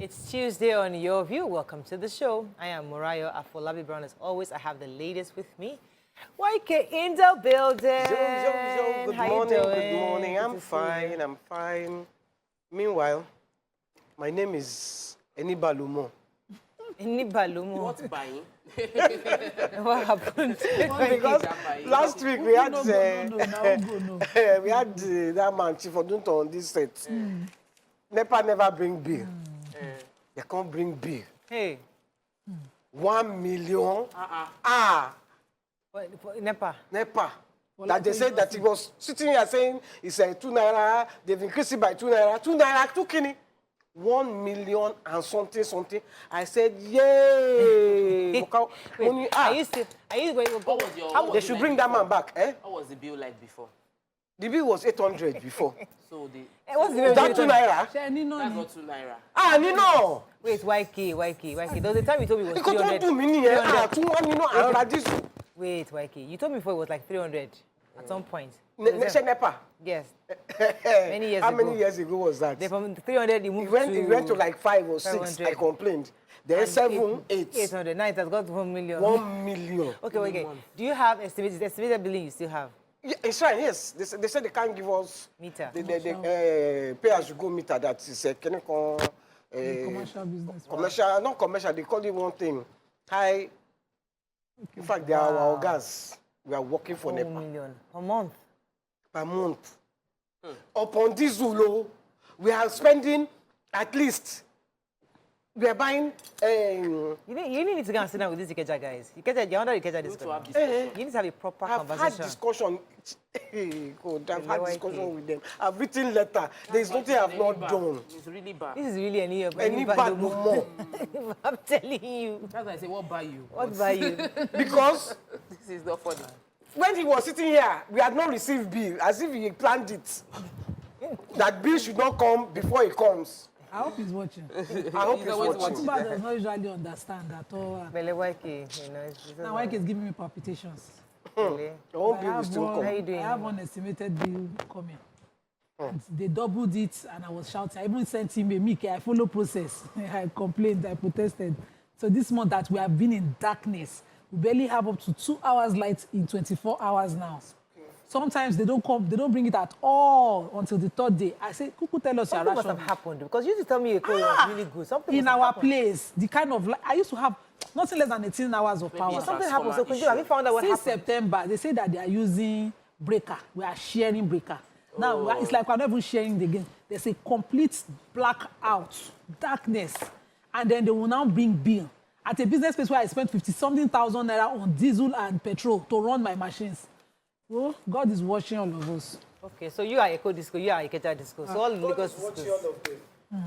It's Tuesday on Your View. Welcome to the show. I am Morayo Afolabi Brown. As always, I have the ladies with me. YK in the building. Good How morning, you doing? good morning. Good I'm to see fine, you. I'm fine. Meanwhile, my name is Enibalumo. Enibalumo. What's buying? What happened? Because last week we had we had that man Chief Odunto on this set. NEPA never bring beer. They can't bring beer. Hey. 1 million. NEPA. NEPA. That they said that he was sitting here saying it's 2 naira. They've increased it by 2 naira. 2 naira, 2 kini. 1 million and something. I said, yay! Wait, are you still? They should bring that man back. Eh? What was the bill like before? The bill was 800 before. So the What's the That 2 naira? that's not 2 naira. Nino! Wait, YK. There was a time you told me it was Because 300. don't do me here. 2 Nino and this. Wait, YK. You told me before it was like 300 at some point. NEPA. Yes. Many years How ago. many years ago was that? They from 300, he moved It went to like 5 or 6. 500. I complained. Then 7, 8. 800. Now it has got to 1 million. 1 million. Okay. Do you have estimated billing you still have? Yeah, it's right, yes. They said they can't give us Meter. the pay as you go meter that is commercial business. commercial, not commercial, they call it one thing. High. In fact, they are our gas. We are working for 1 NEPA million per month. per month. Upon diesel, we are spending at least. We are buying. You need to go and sit down with these Ikeja guys. You're under Ikeja discussion. You need to have a proper I've conversation. had discussion. God, I've had discussion with them. I've written letter. There is nothing I've not done. It's really bad. This is really Any bad no more. I'm telling you. That's why I say, what buy you? What by you? Because This is not funny. when he was sitting here, we had not received bill, as if he planned it. That bill should not come before it comes. I hope he's watching. I hope he's always watching. Tuba does not usually understand at all. Bele YK, you know. Now, Mike is giving me palpitations. Bele. The whole I bill will have, still one, come. How you doing? I have one estimated bill coming. And they doubled it, and I was shouting. I even sent him a Mickey. I follow process. I complained. I protested. So this month that we have been in darkness, we barely have up to 2 hours light in 24 hours now. Sometimes they don't come, they don't bring it at all until the 3rd day. I say, Kuku, tell us your Something must have ration. happened because you used to tell me a call was really good. Something In must have our happened. place, the kind of I used to have nothing less than 18 hours of power. it's Something happened. So could you issue. have you found out what Since happened? September, they say that they are using breaker. We are sharing breaker. Now, it's like we're not even sharing it again. There's a complete blackout, darkness. And then they will now bring bill. At a business place where I spent 50-something thousand naira on diesel and petrol to run my machines. Oh, God is watching all of us. Okay, so you are Eco Disco, you are Ikeja Disco. So all Lagos Watching discos. all of them.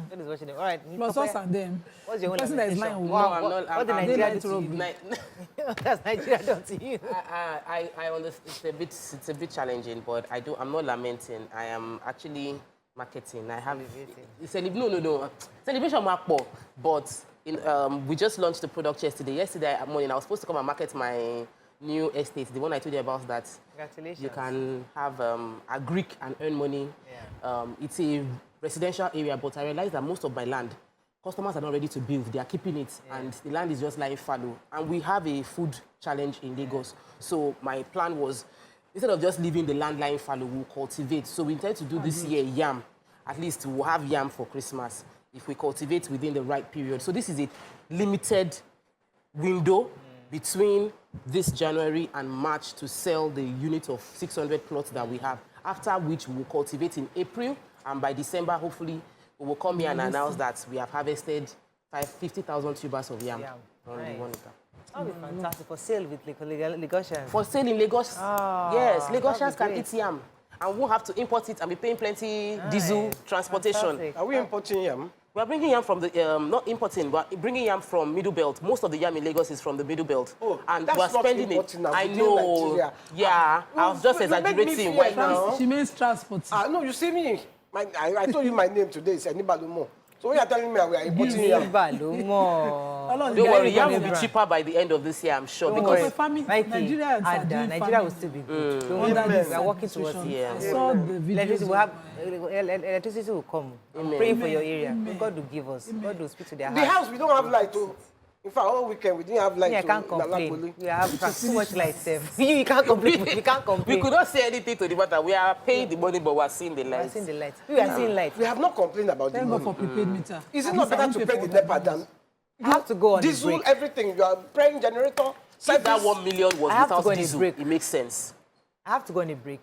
God is watching them. All right. Plus us and them. What's your own person that is lamentation? lying Wow, I'm not- what did I'm- Nigeria I'm do to you? daylight That's Nigeria done to you. I understand. It's a bit challenging, but I'm not lamenting. I am actually marketing. I have celebration mark, but we just launched the product yesterday. Yesterday morning, I was supposed to come and market my new estate, the one I told you about that. Congratulations. You can have a Greek and earn money. Yeah. It's a residential area, but I realized that most of my land, customers are not ready to build. They are keeping it, and the land is just lying fallow. And we have a food challenge in Lagos. So my plan was, instead of just leaving the land lying fallow, we'll cultivate. So we intend to do this year yam. At least we'll have yam for Christmas if we cultivate within the right period. So this is a limited window between this January and March to sell the unit of 600 plots that we have, after which we will cultivate in April, and by December, hopefully, we will come here and announce that we have harvested 50,000 tubers of yam on the 1 acre. That would be fantastic for sale with Lagosians. For sale in Lagos, yes, Lagosians that'd be can great. eat yam, and won't have to import it and be paying plenty diesel transportation. Fantastic. Are we importing yam? We are bringing yam from the, not importing, but bringing yam from Middle Belt. Most of the yam in Lagos is from the Middle Belt. Oh, and that's we are not spending it. importing now, I within know. Nigeria. Yeah, I was just you make me exaggerating. fear Why now. now? She means transport. No, you see me. I told you my name today is Enibalumo. So when you're telling me we are importing yam, Don't worry, yam will be cheaper by the end of this year, I'm sure. Because the farming, Nigeria Nigeria will still be good. Don't worry, we are working towards it. I saw the videos. Electricity will come. I'm praying for your area. God will give us. God will speak to their hearts. the house we don't have light too. In fact, all weekend we didn't have light. I can't complain. We have too much light, Steph. You can't complain. We can't complain. We could not say anything to the matter. We are paying the money, but we are seeing the We are lights. seeing the light. We are seeing light. We have not complained about the Thank God money. for prepaid meter. Is it not better to pay the NEPA than I have to go on a diesel, break. everything? You are paying generator, If that service. 1 million was I have to without go on a diesel, break. it makes sense. I have to go on a break.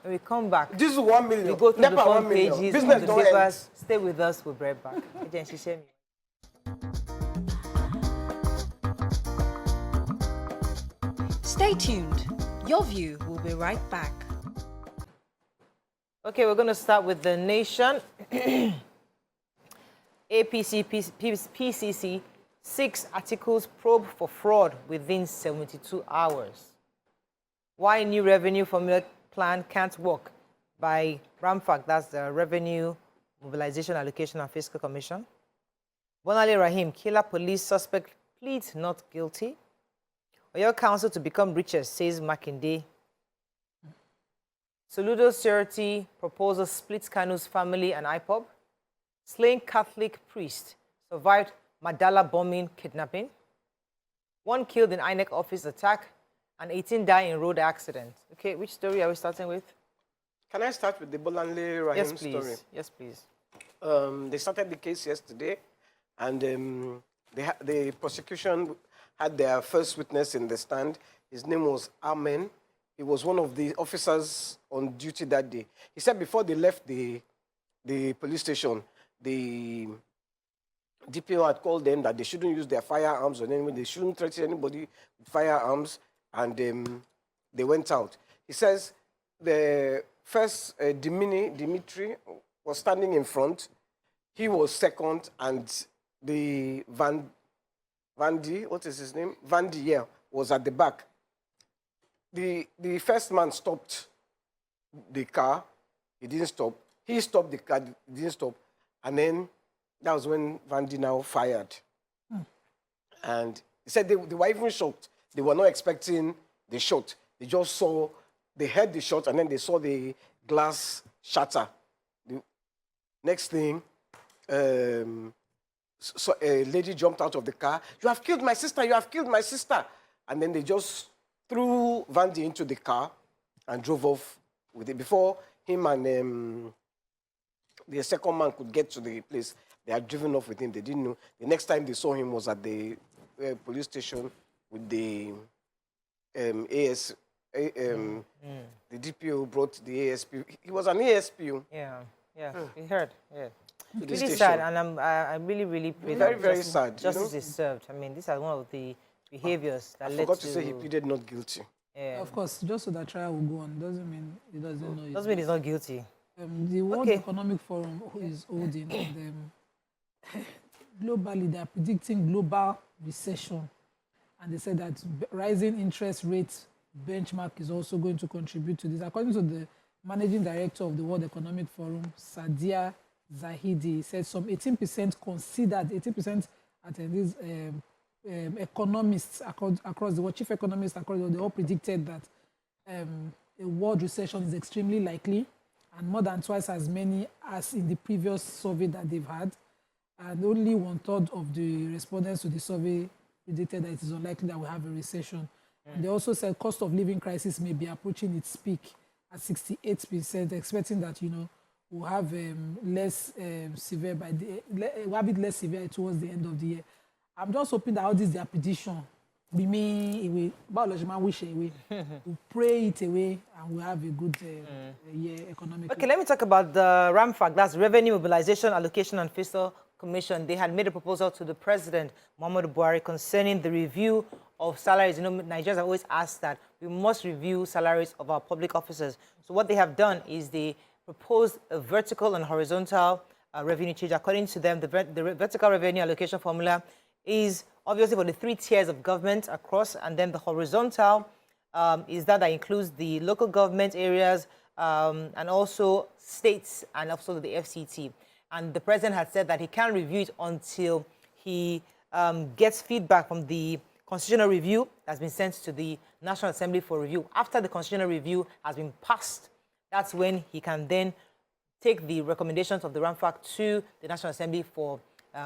When we come back, Diesel 1 million. we go through NEPA the 1 front million. pages, Business the don't end. papers. Stay with us. We'll be right back. Stay tuned. Your View will be right back. Okay, we're going to start with the nation. APC, PCC, 6 articles probe for fraud within 72 hours. Why new revenue formula plan can't work by RAMFAC, that's the Revenue Mobilization Allocation and Fiscal Commission. Bonale Rahim, killer police suspect pleads not guilty. Oyo Council to become richer, says Makinde. Soludo Surety proposal splits Kanu's family and IPOB. Slain Catholic priest survived Madala bombing kidnapping. 1 killed in INEC office attack and 18 die in road accident. Okay, which story are we starting with? Can I start with the Bolanle Rahim story? Yes, please. They started the case yesterday, and the prosecution had their first witness in the stand. His name was Amen. He was one of the officers on duty that day. He said before they left the police station, the DPO had called them that they shouldn't use their firearms on anyone. They shouldn't threaten anybody with firearms, and they went out. He says the first Dimitri was standing in front. He was second, and the Vandy, what is his name? Vandy, yeah, was at the back. The first man stopped the car. He didn't stop. He stopped the car. He didn't stop. And then that was when Vandy now fired. And he said they were even shocked. They were not expecting the shot. They just saw, they heard the shot, and then they saw the glass shatter. The next thing, so a lady jumped out of the car. You have killed my sister. You have killed my sister. And then they just threw Vandy into the car and drove off with it. Before him and the second man could get to the place, they had driven off with him. They didn't know. The next time they saw him was at the police station with the the DPO brought the ASP. He was an ASP. Yeah, we heard. Yeah. To the Really station. sad, and I'm really pray Very, that very sad. justice is served. I mean, these are one of the behaviors that I led forgot to say he pleaded not guilty. Yeah. Of course, just so that trial will go on doesn't mean he doesn't know. Doesn't mean he's not guilty. The World Okay. Economic Forum is holding, and globally they are predicting global recession, and they said that rising interest rates benchmark is also going to contribute to this. According to the managing director of the World Economic Forum, Sadia Zahidi, said some 18% considered, 18% attendees, economists across the world, chief economists across the world, they all predicted that a world recession is extremely likely, and more than twice as many as in the previous survey that they've had. And only 1/3 of the respondents to the survey predicted that it is unlikely that we'll have a recession. And they also said cost of living crisis may be approaching its peak at 68%, expecting that, we'll have less severe we'll have it less severe towards the end of the year. I'm just hoping that all this their prediction remain away. We pray it away, and we'll have a good year economically. Okay, let me talk about the RAMFAC, that's Revenue Mobilization, Allocation and Fiscal Commission. They had made a proposal to the President, Muhammadu Buhari, concerning the review of salaries. Nigerians have always asked that we must review salaries of our public officers. So what they have done is they proposed a vertical and horizontal revenue change. According to them, the vertical revenue allocation formula is obviously for the 3 tiers of government across, and then the horizontal is that includes the local government areas and also states and also the FCT. and the president had said that he can't review it until he gets feedback from the constitutional review that's been sent to the National Assembly for review. After the constitutional review has been passed, that's when he can then take the recommendations of the RAMFAC to the National Assembly for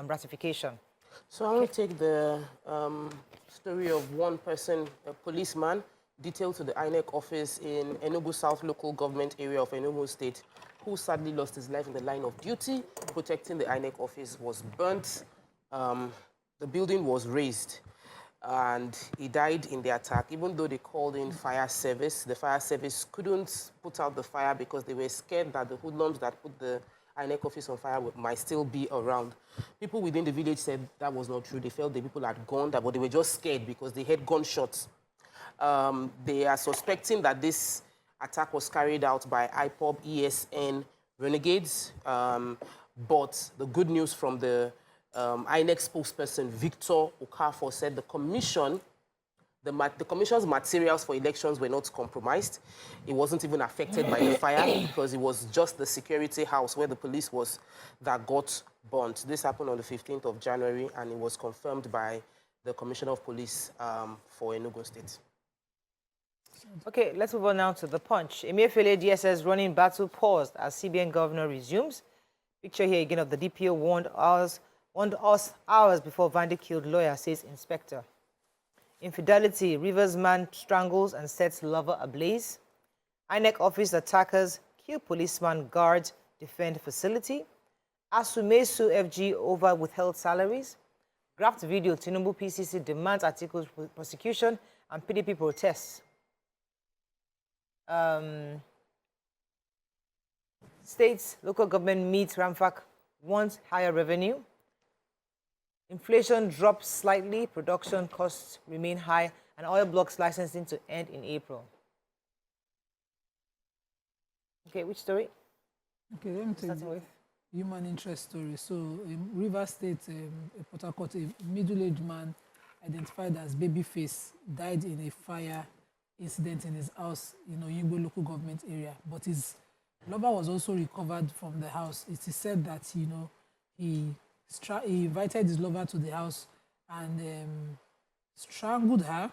ratification. So I want to take the story of one person, a policeman, detailed to the INEC office in Enugu South local government area of Enugu State, who sadly lost his life in the line of duty protecting the INEC office, was burnt. The building was razed, and he died in the attack. Even though they called in fire service, the fire service couldn't put out the fire because they were scared that the hoodlums that put the INEC office on fire might still be around. People within the village said that was not true. They felt the people had gone, but they were just scared because they heard gunshots. They are suspecting that this attack was carried out by IPOB ESN renegades. But the good news from the INEC spokesperson, Victor Okafor, said the commission's materials for elections were not compromised. It wasn't even affected by the fire because it was just the security house where the police was that got burnt. This happened on the 15th of January, and it was confirmed by the Commissioner of Police for Enugu State. Okay, let's move on now to the Punch. Emefiele DSS running battle paused as CBN governor resumes. Picture here again of the DPO warned us hours before Vande killed lawyer, says inspector. Infidelity, Rivers man strangles and sets lover ablaze. INEC office attackers kill policeman, guard, defend facility. Asumesu FG over withheld salaries. Graft video, Tinubu PCC demands articles prosecution and PDP protests. States, local government meets RAMFAC, wants higher revenue. Inflation drops slightly, production costs remain high, and oil blocks licensing to end in April. Okay, which story? Okay, let me take Starting the with human interest story. So, in Rivers State, Port Harcourt, a middle-aged man identified as Babyface died in a fire incident in his house in Oyingbo local government area. But his lover was also recovered from the house. It is said that, he invited his lover to the house and strangled her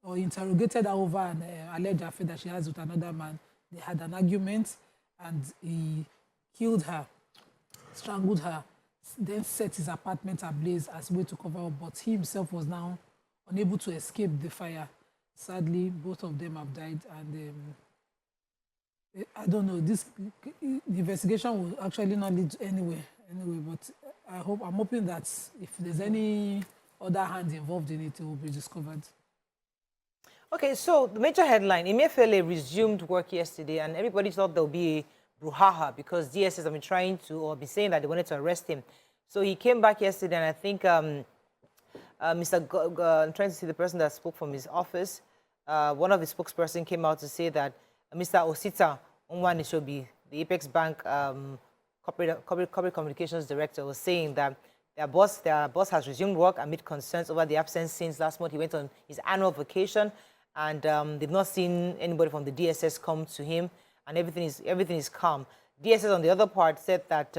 or interrogated her over an alleged affair that she has with another man. They had an argument and he killed her, strangled her, then set his apartment ablaze as a way to cover up. But he himself was now unable to escape the fire. Sadly, both of them have died, and I don't know. The investigation will actually not lead anywhere. But I'm hoping that if there's any other hand involved in it, it will be discovered. Okay, so the major headline, Emefiele resumed work yesterday, and everybody thought there would be a brouhaha because DSS have been trying to, or been saying that they wanted to arrest him. So he came back yesterday, and I think I'm trying to see the person that spoke from his office. One of the spokesperson came out to say that Mr. Osita Onwanishobi, the Apex Bank corporate communications director, was saying that their boss has resumed work amid concerns over the absence since last month. He went on his annual vacation, and they've not seen anybody from the DSS come to him, and everything is calm. DSS, on the other part, said that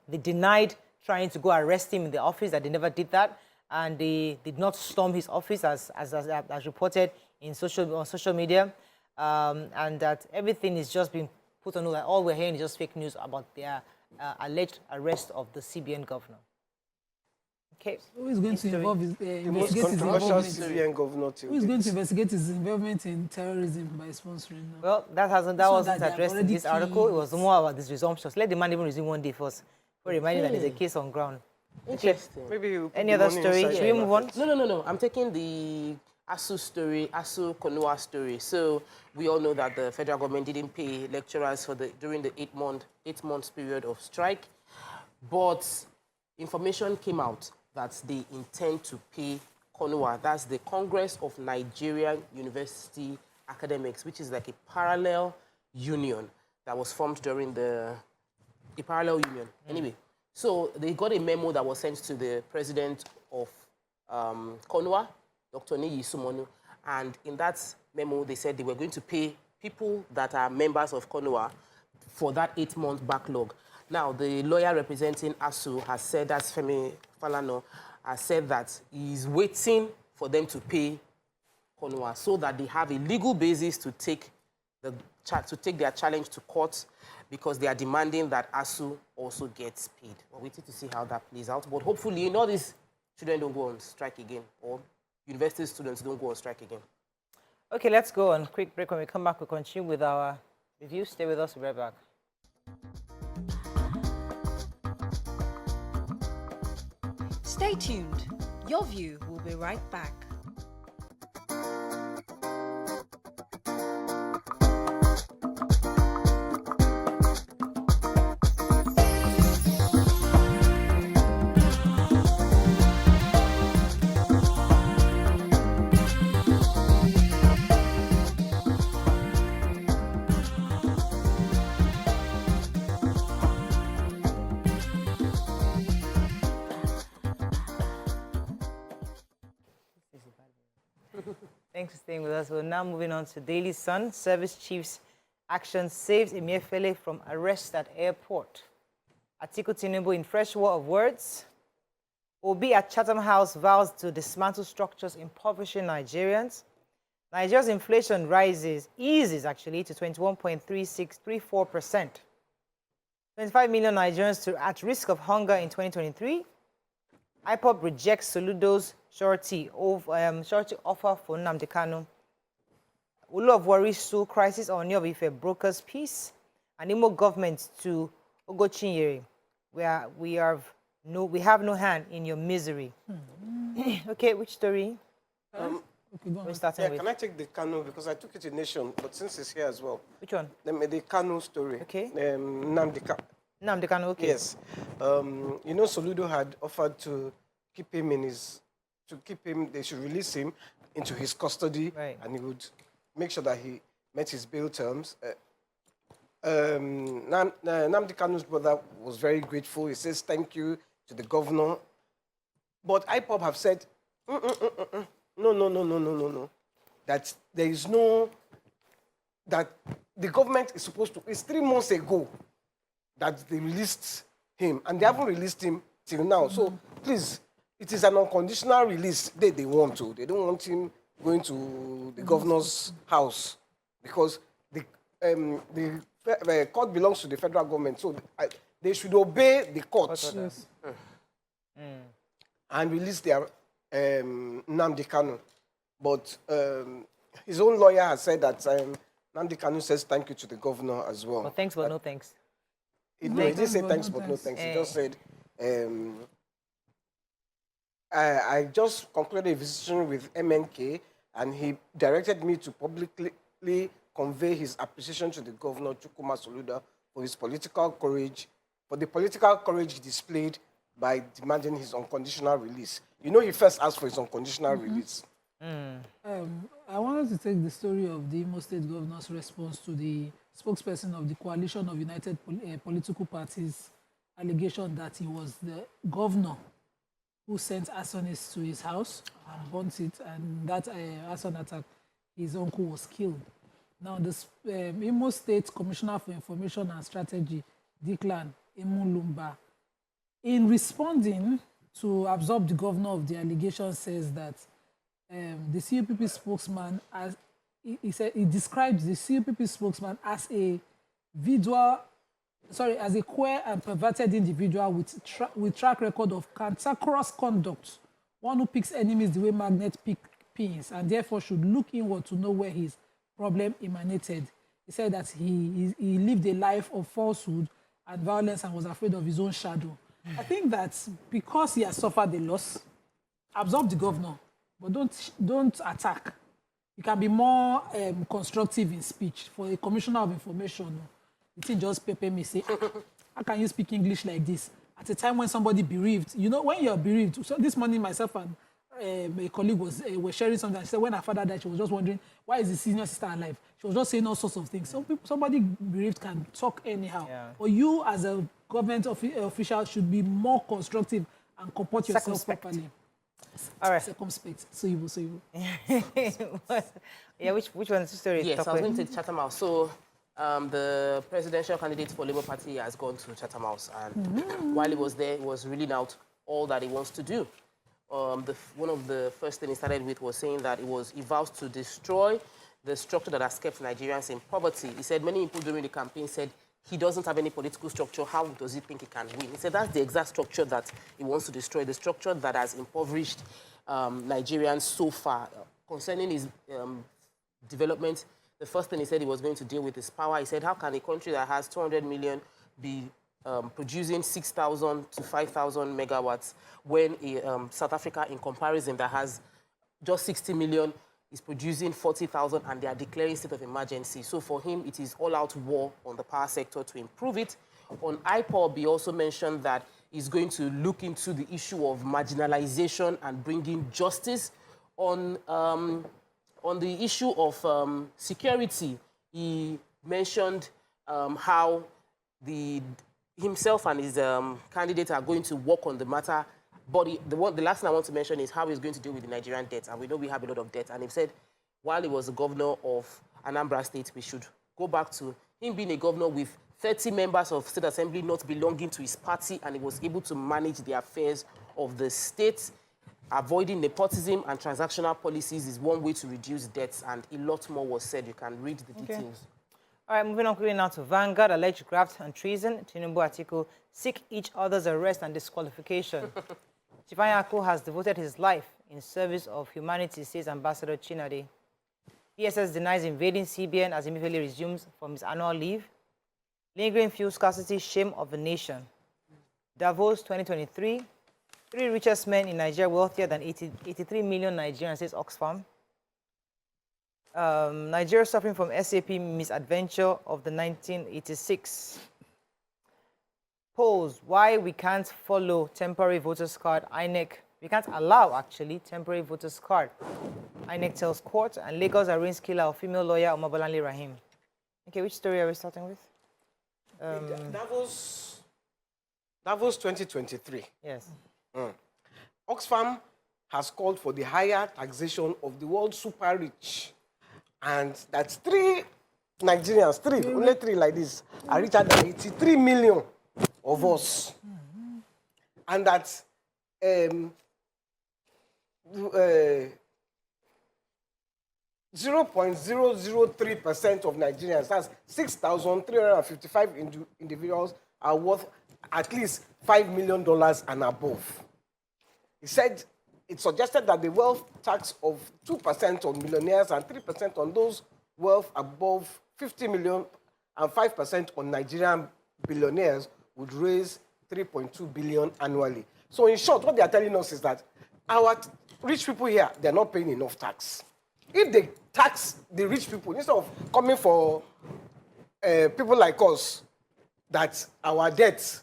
they denied trying to go arrest him in the office, that they never did that, and they did not storm his office as reported on social media, and that everything is just being put on hold. All we're hearing is just fake news about their alleged arrest of the CBN governor. Okay. Who is going to investigate his controversial involvement? CBN governor. Who is going to investigate his involvement in terrorism by sponsoring? Well, that wasn't addressed in this article. It was more about this resumption. Let the man even resume one day first. For reminding that there's a case on ground. Interesting. Maybe any other story? Should we move on? No. I'm taking the ASU story, ASU Konua story. So we all know that the federal government didn't pay lecturers during the 8 months period of strike, but information came out that they intend to pay Konua. That's the Congress of Nigerian University Academics, which is like a parallel union that was formed during a parallel union. Anyway, so they got a memo that was sent to the president of Konua, Dr. Niyi Sumonu, and in that memo they said they were going to pay people that are members of Konua for that 8-month backlog. Now, the lawyer representing ASU has said, that's Femi Falana, has said that he's waiting for them to pay Konwa so that they have a legal basis to take their challenge to court, because they are demanding that ASU also gets paid. We're waiting to see how that plays out. But hopefully, all these children don't go on strike again, or university students don't go on strike again. Okay, let's go on a quick break. When we come back, we'll continue with our review. Stay with us. We'll be right back. Stay tuned. Your View will be right back. Thanks for staying with us. We're now moving on to Daily Sun. Service Chief's action saves Emefiele from arrest at airport. Atiku Tinubu in fresh war of words. Obi at Chatham House vows to dismantle structures impoverishing Nigerians. Nigeria's inflation eases actually to 21.3634%. 25 million Nigerians at risk of hunger in 2023. IPOB rejects Soludo's surety offer for Nnamdi Kanu. Ulu of Worry sue crisis on Ooni of Ife brokers peace. And Imo government to Ogochinyere, where we have no hand in your misery. Okay, which story? We're starting with. Can I take the Kanu, because I took it in Nation, but since it's here as well. Which one? The Kanu story. Okay. Nnamdi Kanu, okay. Yes. You know, Soludo had offered to keep him they should release him into his custody, right, and he would make sure that he met his bail terms. Nnamdi Kanu's brother was very grateful. He says thank you to the governor. But IPOB have said, no. That there is no, that the government is supposed to, it's 3 months ago that they released him, and they haven't released him till now. So please, it is an unconditional release they want to. They don't want him going to the governor's house, because the court belongs to the federal government. So they should obey the court. Yes. And release their Nnamdi Kanu. But his own lawyer has said that Nnamdi Kanu says thank you to the governor as well. Well, thanks, but no thanks. He didn't say thanks, but no thanks. He just said, I just concluded a visitation with MNK, and he directed me to publicly convey his appreciation to the governor, Chukwuma Soludo, for his political courage, for the political courage he displayed by demanding his unconditional release. You know, he first asked for his unconditional release. I wanted to take the story of the Imo State Governor's response to the spokesperson of the Coalition of United Political Parties' allegation that he was the governor who sent arsonists to his house and burnt it, and that arson attack, his uncle was killed. Now, the Imo State Commissioner for Information and Strategy, Declan Imulumba, in responding to absolve the governor of the allegation, says that the CUPP spokesman, as he described the CUPP spokesman as a queer and perverted individual with track record of cantankerous conduct, one who picks enemies the way magnets pick pins, and therefore should look inward to know where his problem emanated. He said that he lived a life of falsehood and violence and was afraid of his own shadow. I think that because he has suffered the loss, absolve the governor, but don't attack. You can be more constructive in speech. For a commissioner of information, you think just pepper me, say, how can you speak English like this? At a time when somebody bereaved, you know, when you're bereaved, so this morning myself and a colleague were sharing something. She said when her father died, she was just wondering, why is the senior sister alive? She was just saying all sorts of things. Somebody bereaved can talk anyhow. Yeah. But you, as a government official, should be more constructive and comport yourself properly. All right. Circumspect. So you will. Yeah, which one is the story? Yes, I was going to Chatham House. So the presidential candidate for Labour Party has gone to Chatham House, and while he was there, he was reading out all that he wants to do. One of the first things he started with was saying that he vows to destroy the structure that has kept Nigerians in poverty. He said many people during the campaign said he doesn't have any political structure. How does he think he can win? He said that's the exact structure that he wants to destroy, the structure that has impoverished Nigerians so far. Concerning his development, the first thing he said he was going to deal with is power. He said, how can a country that has 200 million be producing 6,000 to 5,000 megawatts when South Africa, in comparison, that has just 60 million, is producing 40,000 and they are declaring state of emergency. So for him, it is all-out war on the power sector to improve it. On IPOB, he also mentioned that he's going to look into the issue of marginalization and bringing justice. On the issue of security, he mentioned how himself and his candidate are going to work on the matter. But the last thing I want to mention is how he's going to deal with the Nigerian debt. And we know we have a lot of debt. And he said, while he was the governor of Anambra State, we should go back to him being a governor with 30 members of State Assembly not belonging to his party, and he was able to manage the affairs of the state. Avoiding nepotism and transactional policies is one way to reduce debts, and a lot more was said. You can read the details. All right, moving on quickly now to Vanguard. Alleged graft and treason. Tinubu article, seek each other's arrest and disqualification. Chifanyako has devoted his life in service of humanity, says Ambassador Chinade. DSS denies invading CBN as immediately resumes from his annual leave. Lingering fuel scarcity, shame of the nation. Davos 2023. 3 richest men in Nigeria wealthier than 83 million Nigerians, says Oxfam. Nigeria suffering from SAP misadventure of the 1986. Polls, why we can't follow temporary voters card. INEC, we can't allow, actually, temporary voters card. INEC tells court, and Lagos arraigns killer of female lawyer Omobolanle Rahim. Okay, which story are we starting with? Davos 2023. Yes. Oxfam has called for the higher taxation of the world's super rich. And that's 3 Nigerians, only 3 like this, are richer than 83 million of us. And that 0.003% of Nigerians, that's 6,355 individuals, are worth at least $5 million and above. He said it suggested that the wealth tax of 2% on millionaires and 3% on those wealth above 50 million and 5% on Nigerian billionaires would raise 3.2 billion annually. So in short, what they are telling us is that our rich people here, they're not paying enough tax. If they tax the rich people, instead of coming for people like us, that our debts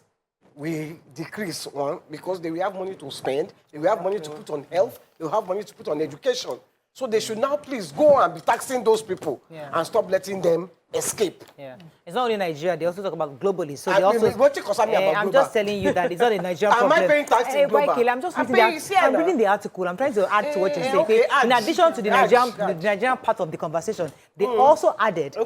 will decrease, one, because they will have money to spend, they will have money to put on health, they will have money to put on education. So they should now please go and be taxing those people and stop letting them escape. Yeah. It's not only Nigeria, they also talk about globally. So they also, I'm just telling you that it's not a Nigerian problem. Am I paying tax in global? I'm just reading the article. I'm trying to add to what you're saying. Okay? In addition to the Nigerian part of the conversation, they also added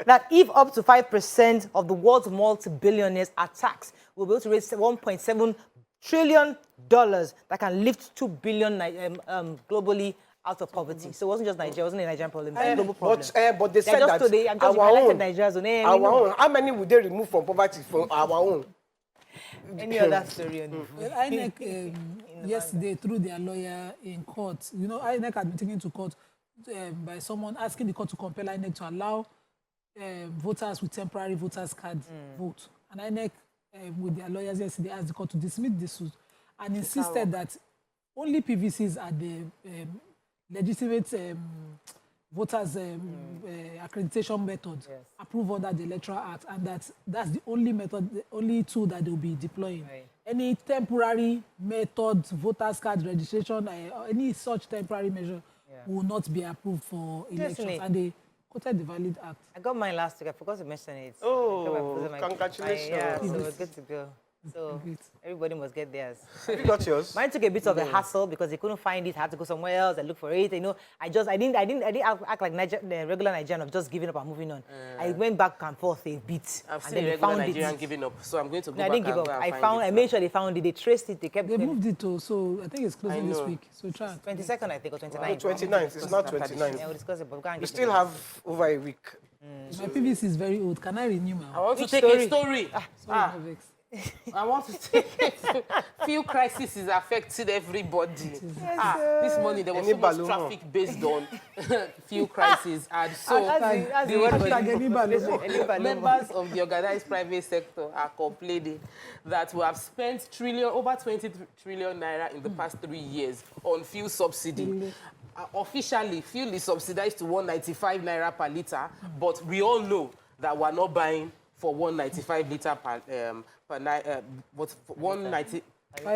that if up to 5% of the world's multi-billionaires are taxed, we'll be able to raise $1.7 trillion that can lift 2 billion globally out of poverty. So it wasn't just Nigeria, it wasn't a Nigerian problem, it's a global problem. But they said that today, our own, how many would they remove from poverty from our own? Any other story on Well, INEC yesterday threw their lawyer in court. You know, INEC had been taken to court by someone asking the court to compel INEC to allow voters with temporary voters card vote. And INEC, with their lawyers yesterday, asked the court to dismiss the suit and insisted that only PVCs are the legitimate voters accreditation method approved under the Electoral Act, and that's the only method, the only tool that they'll be deploying. Right. Any temporary method, voters card registration, or any such temporary measure will not be approved for elections. And they quoted the valid act. I got mine last week. I forgot to mention it. Oh, congratulations. Yeah, so we're good to go. So Great. everybody must get theirs. Have you got yours? Mine took a bit of a hassle because they couldn't find it. I had to go somewhere else and look for it. You know, I didn't act like the regular Nigerian of just giving up and moving on. I went back and forth a bit. I've and seen then a they regular found Nigerian it. giving up, so I'm going to go No, I back didn't give and up. go and I find found. it I now. made sure they found it. They traced it. They kept. They moved it too, so I think it's closing this know. week. So try. 22nd, I think, or 29th. No, 29th. It's not 29th. Yeah, we'll discuss it, but we can't We get still to have over a week. My PVC is very old. Can I renew my I own? want Which to take story? a story. Sorry, no vex. I want to take it. Few crises is affecting everybody. This morning there was so much traffic based on few crises, and so That's the word for it. members of the organized private sector are complaining that we have spent over 20 trillion naira in the past 3 years on fuel subsidy. Officially, fuel is subsidized to 195 naira per litre, but we all know that we're not buying for 195 litre but 190.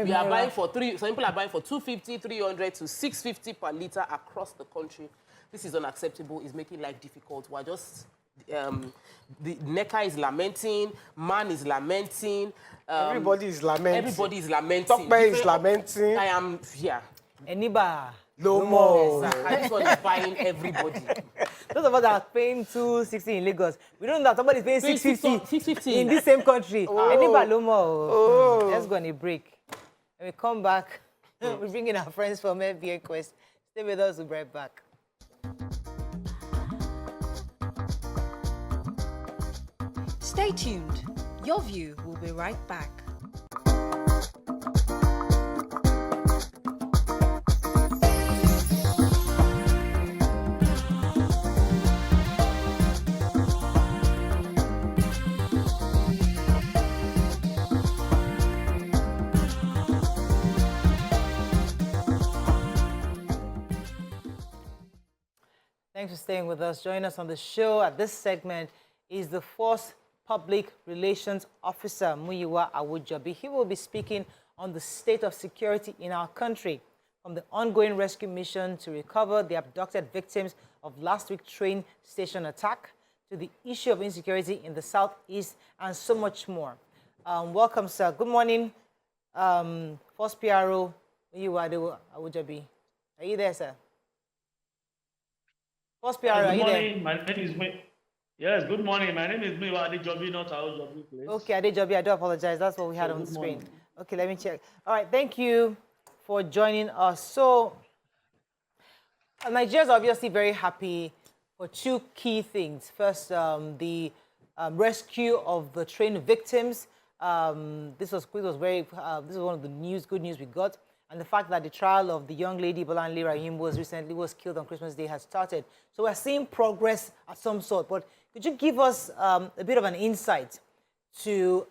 We are buying for some people are buying for 250, 300 to 650 per litre across the country. This is unacceptable. It's making life difficult. We're just the NECA is lamenting, MAN is lamenting. Everybody is lamenting. Everybody is lamenting. Tokpe is lamenting. I am, yeah. Eniba. No more. And this one is buying everybody. Those of us that are paying 260 in Lagos, we don't know that somebody is paying 650 650 in this same country. Eniba Lomo. Let's go on a break. When we come back, we bring in our friends from FBA Quest. Stay with us, we'll be right back. Stay tuned. Your View will be right back. Thanks for staying with us. Join us on the show at this segment is the Force Public Relations Officer, Olumuyiwa Adejobi. He will be speaking on the state of security in our country, from the ongoing rescue mission to recover the abducted victims of last week's train station attack, to the issue of insecurity in the southeast, and so much more. Welcome, sir. Good morning, Force PRO, Olumuyiwa Adejobi. Are you there, sir? Force PRO, are Good you there? morning. My name is Yes, good morning. My name is Olumuyiwa Adejobi, not Adejobi, please. Okay, Adejobi, I do apologize. That's what we had on the screen. Okay, let me check. All right, thank you for joining us. So, Nigerians are obviously very happy for two key things. First, the rescue of the train victims. This was one of the good news we got. And the fact that the trial of the young lady, Bolanle Rahim, was killed on Christmas Day has started. So we're seeing progress of some sort. But could you give us a bit of an insight to,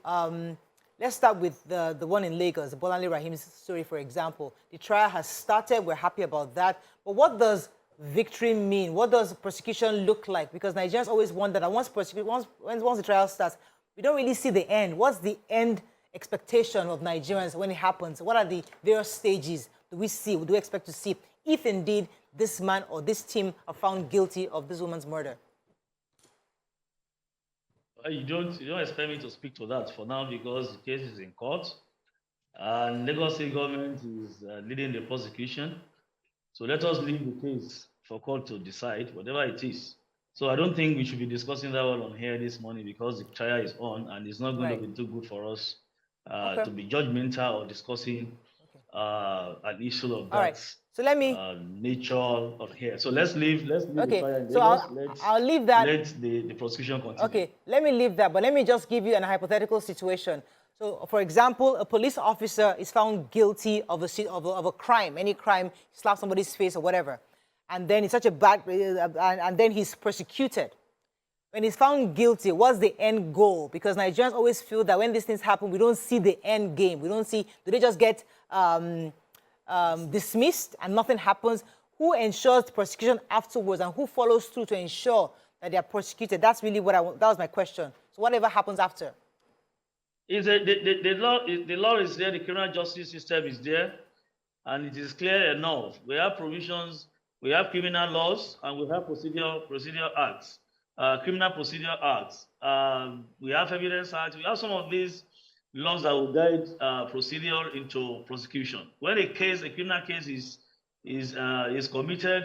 let's start with the one in Lagos, the Bolanle Rahim's story, for example. The trial has started. We're happy about that. But what does victory mean? What does prosecution look like? Because Nigerians always wonder that once the trial starts, we don't really see the end. What's the end expectation of Nigerians when it happens? What are the various stages do we expect to see if indeed this man or this team are found guilty of this woman's murder? You don't expect me to speak to that for now because the case is in court and Lagos State government is leading the prosecution. So let us leave the case for court to decide whatever it is. So I don't think we should be discussing that one on here this morning because the trial is on and it's not going to be too good for us to be judgmental or discussing an issue of that So let me nature on here. So let's leave the trial in so Lagos. I'll leave that. Let the prosecution continue. Okay, let me leave that, but let me just give you an hypothetical situation. So, for example, a police officer is found guilty of a crime, any crime, slap somebody's face or whatever, and then it's such a bad, and then he's prosecuted. When he's found guilty, what's the end goal? Because Nigerians always feel that when these things happen, we don't see the end game. We don't see, do they just get dismissed and nothing happens? Who ensures the prosecution afterwards and who follows through to ensure that they are prosecuted? That's really what that was my question. So whatever happens after. The law is there, the criminal justice system is there, and it is clear enough. We have provisions, we have criminal laws, and we have procedural acts. Criminal procedure acts. We have evidence acts. We have some of these laws that will guide procedure into prosecution. When a criminal case is committed,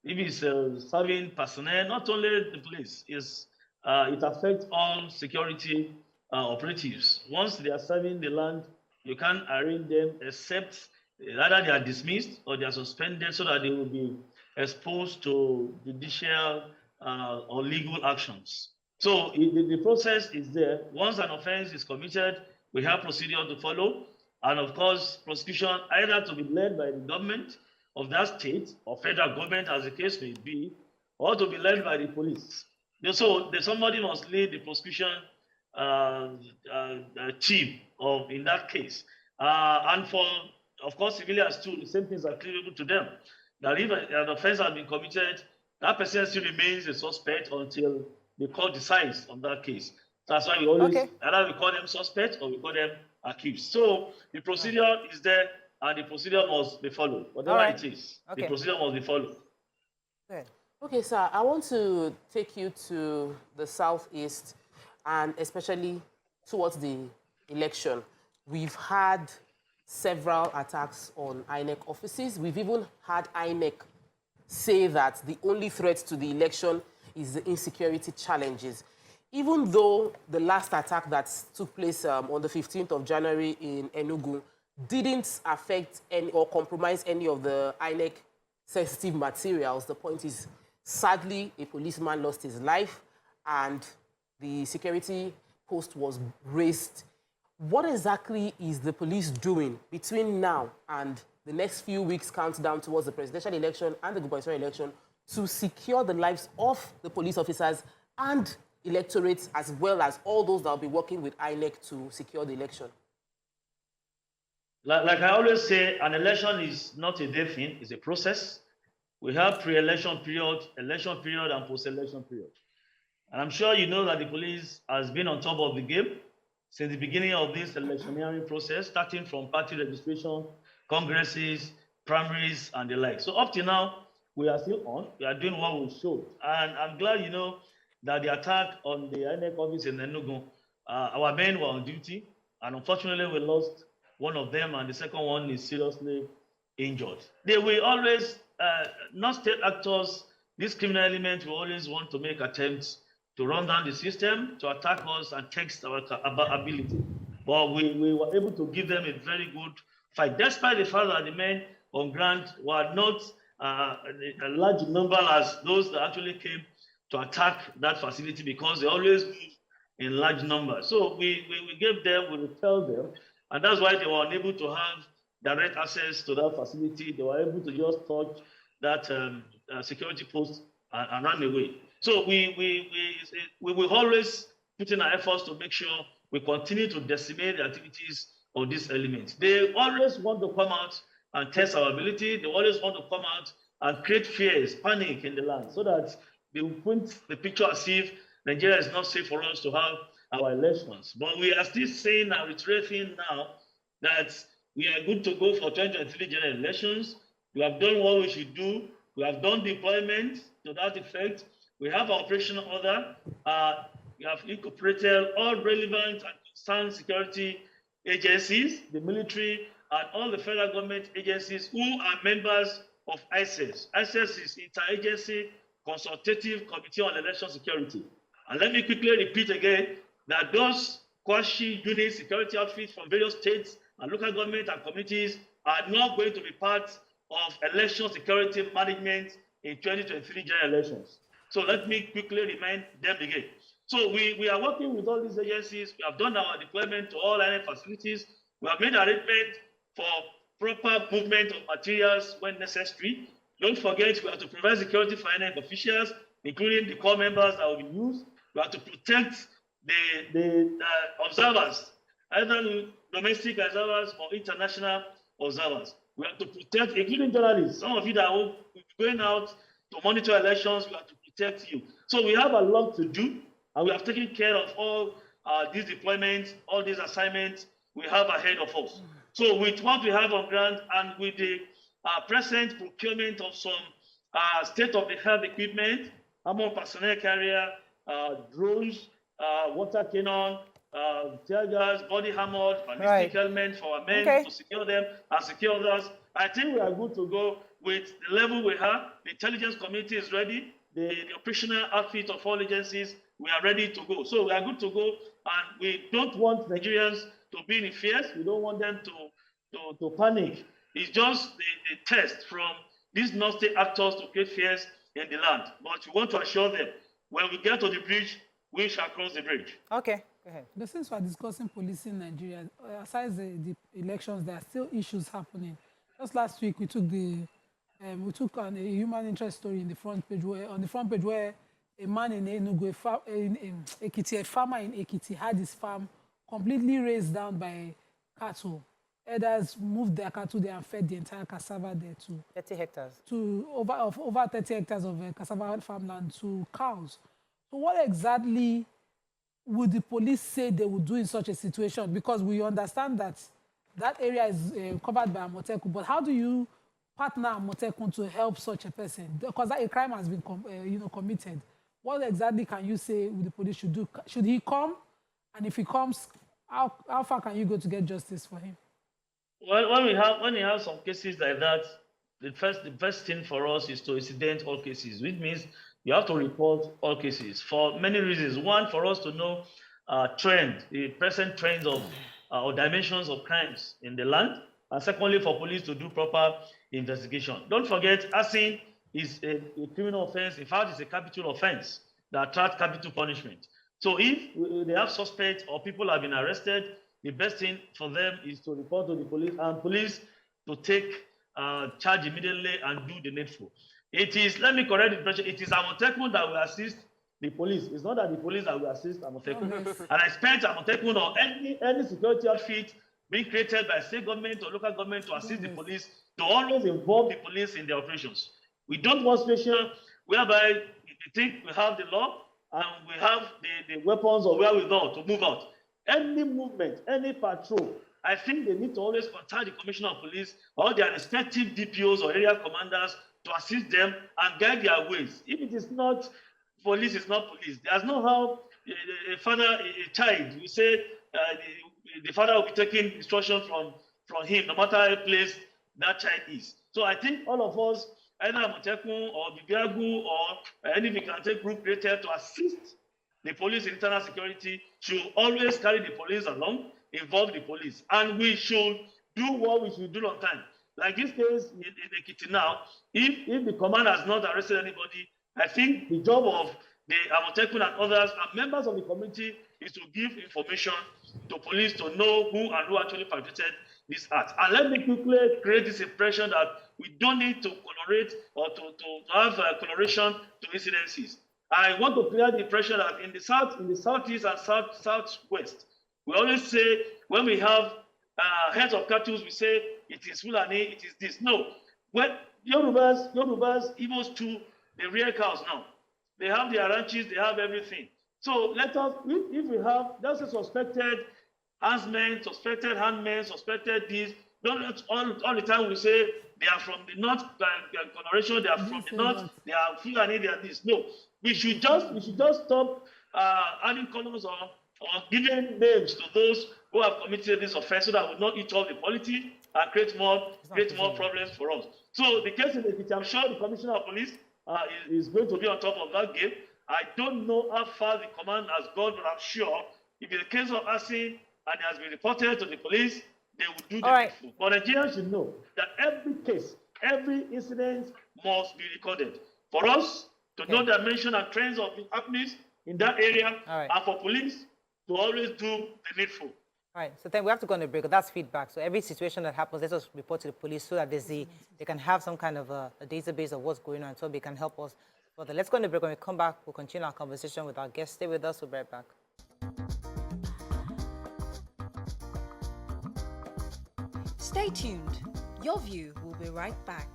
if it's serving personnel, not only the police, it affects all security operatives. Once they are serving the land, you can't arraign them except either they are dismissed or they are suspended so that they will be exposed to judicial or legal actions. So the process is there. Once an offense is committed, we have procedure to follow. And of course, prosecution either to be led by the government of that state or federal government, as the case may be, or to be led by the police. So somebody must lead the prosecution chief in that case. And for, of course, civilians too, the same things are applicable to them. That if an offense has been committed, that person still remains a suspect until the court decides on that case. That's why we always, either we call them suspects or we call them accused. So the procedure is there and the procedure must be followed. Whatever it is, the procedure must be followed. Good. Okay, sir, I want to take you to the Southeast and especially towards the election. We've had several attacks on INEC offices. We've even had INEC say that the only threat to the election is the insecurity challenges. Even though the last attack that took place on the 15th of January in Enugu didn't affect any or compromise any of the INEC sensitive materials, the point is, sadly, a policeman lost his life and the security post was raised. What exactly is the police doing between now and the next few weeks countdown towards the presidential election and the gubernatorial election to secure the lives of the police officers and electorates, as well as all those that will be working with INEC to secure the election? Like I always say, an election is not a day thing, it's a process. We have pre-election period, election period, and post-election period. And I'm sure you know that the police has been on top of the game since the beginning of this electioneering process, starting from party registration, congresses, primaries, and the like. So up to now, we are still on. We are doing what we should. And I'm glad, you know, that the attack on the INEC office in Enugu, our men were on duty. And unfortunately, we lost one of them, and the second one is seriously injured. They will always, not state actors, these criminal elements will always want to make attempts to run down the system, to attack us and test our ability. But we were able to give them a very good fight, despite the fact that the men on ground were not a large number as those that actually came to attack that facility, because they always move in large numbers. So we gave them, we repelled them, and that's why they were unable to have direct access to that facility. They were able to just touch that security post and run away. So we will always put in our efforts to make sure we continue to decimate the activities of these elements. They always want to come out and test our ability. They always want to come out and create fears, panic in the land, so that they will paint the picture as if Nigeria is not safe for us to have our elections. But we are still saying and reiterating now that we are good to go for 2023 general elections. We have done what we should do. We have done deployment to that effect. We have our operational order. We have incorporated all relevant and concerned security agencies, the military, and all the federal government agencies who are members of ICES. ICES is Interagency Consultative Committee on Election Security. And let me quickly repeat again that those quasi-unit security outfits from various states and local government and committees are not going to be part of election security management in 2023 general elections. So let me quickly remind them again. So we are working with all these agencies. We have done our deployment to all INEC facilities. We have made arrangements for proper movement of materials when necessary. Don't forget, we have to provide security for INEC officials, including the core members that will be used. We have to protect the observers, either domestic observers or international observers. We have to protect, including journalists. Some of you that are going out to monitor elections, we have to protect you. So we have a lot to do, and we have taken care of all these deployments, all these assignments we have ahead of us. So with what we have on ground and with the present procurement of some state-of-the-art equipment, armored personnel carrier, drones, water cannon, tear gas, body armor, ballistic Right. helmet for our men Okay. to secure them and secure others. I think we are good to go with the level we have. The intelligence community is ready. The operational outfit of all agencies, we are ready to go. So we are good to go, and we don't want Nigerians to be in fears. We don't want them to panic. It's just the test from these non-state actors to create fears in the land. But we want to assure them, when we get to the bridge, we shall cross the bridge. Okay, go ahead. But since we're discussing police in Nigeria, aside the elections, there are still issues happening. Just last week, we took a human interest story in the front page where a man in Enugu, Ekiti, a farmer in Ekiti, had his farm completely razed down by cattle. Others moved their cattle there and fed the entire cassava there 30 hectares. to over 30 hectares of cassava farmland to cows. So what exactly would the police say they would do in such a situation? Because we understand that that area is covered by Amotekun, but how do you partner Amotekun to help such a person? Because a crime has been committed. What exactly can you say the police should do? Should he come? And if he comes, how far can you go to get justice for him? Well, when we have some cases like that, the first thing for us is to incident all cases, which means you have to report all cases for many reasons. One, for us to know the present trends of or dimensions of crimes in the land, and secondly, for police to do proper investigation. Don't forget, arson is a criminal offense. In fact, it's a capital offense that attracts capital punishment. So if they have suspects or people have been arrested, the best thing for them is to report to the police, and police to take charge immediately and do the needful. It is, let me correct the impression, it is Amotekun that will assist the police. It's not that the police that will assist Amotekun. And I expect Amotekun or any security outfit being created by state government or local government to assist the police to always involve the police in their operations. We don't want situation whereby we think we have the law and we have the weapons or wherewithal to move out. Any movement, any patrol, I think they need to always contact the commissioner of police or their respective DPOs or area commanders to assist them and guide their ways. If it is not police, it's not police. There's no how a child, you say the father will be taking instruction from him, no matter how place that child is. So I think all of us, either Amotekun or Bibiagu or any vigilante group created to assist the police in internal security, should always carry the police along, involve the police, and we should do what we should do on time. Like this case in Ekiti now, if the command has not arrested anybody, I think the job of the Amotekun and others and members of the community is to give information to police to know who actually perpetrated this act. And let me quickly create this impression that we don't need to colorate or to have coloration to incidences. I want to clear the impression that in the southeast and southwest, we always say when we have heads of cattle, we say it is Fulani, it is this. No, when Yorubas, Igbos too, they rear cows now. They have their ranches, they have everything. So let us, if we have just a suspected handsmen, suspected handmen, suspected this, don't all the time we say they are from the north coloration, they are from the north, they are Fulani, they are this. No, we should just stop adding colors or giving names to those who have committed this offense so that we will not eat all the politics and create more problems for us. So the case in Ekiti, I'm sure the commissioner of police is going to be on top of that game. I don't know how far the command has gone, but I'm sure if it's a case of arson and it has been reported to the police, they will do the needful. But Nigerians should know that every case, every incident must be recorded. For us to know the dimension and trends of the happenings in that area, and for police to always do the needful. All right, so then we have to go on a break. That's feedback. So every situation that happens, let us report to the police so that they can have some kind of a database of what's going on so they can help us further. Let's go on a break. When we come back, we'll continue our conversation with our guests. Stay with us. We'll be right back. Stay tuned. Your View will be right back.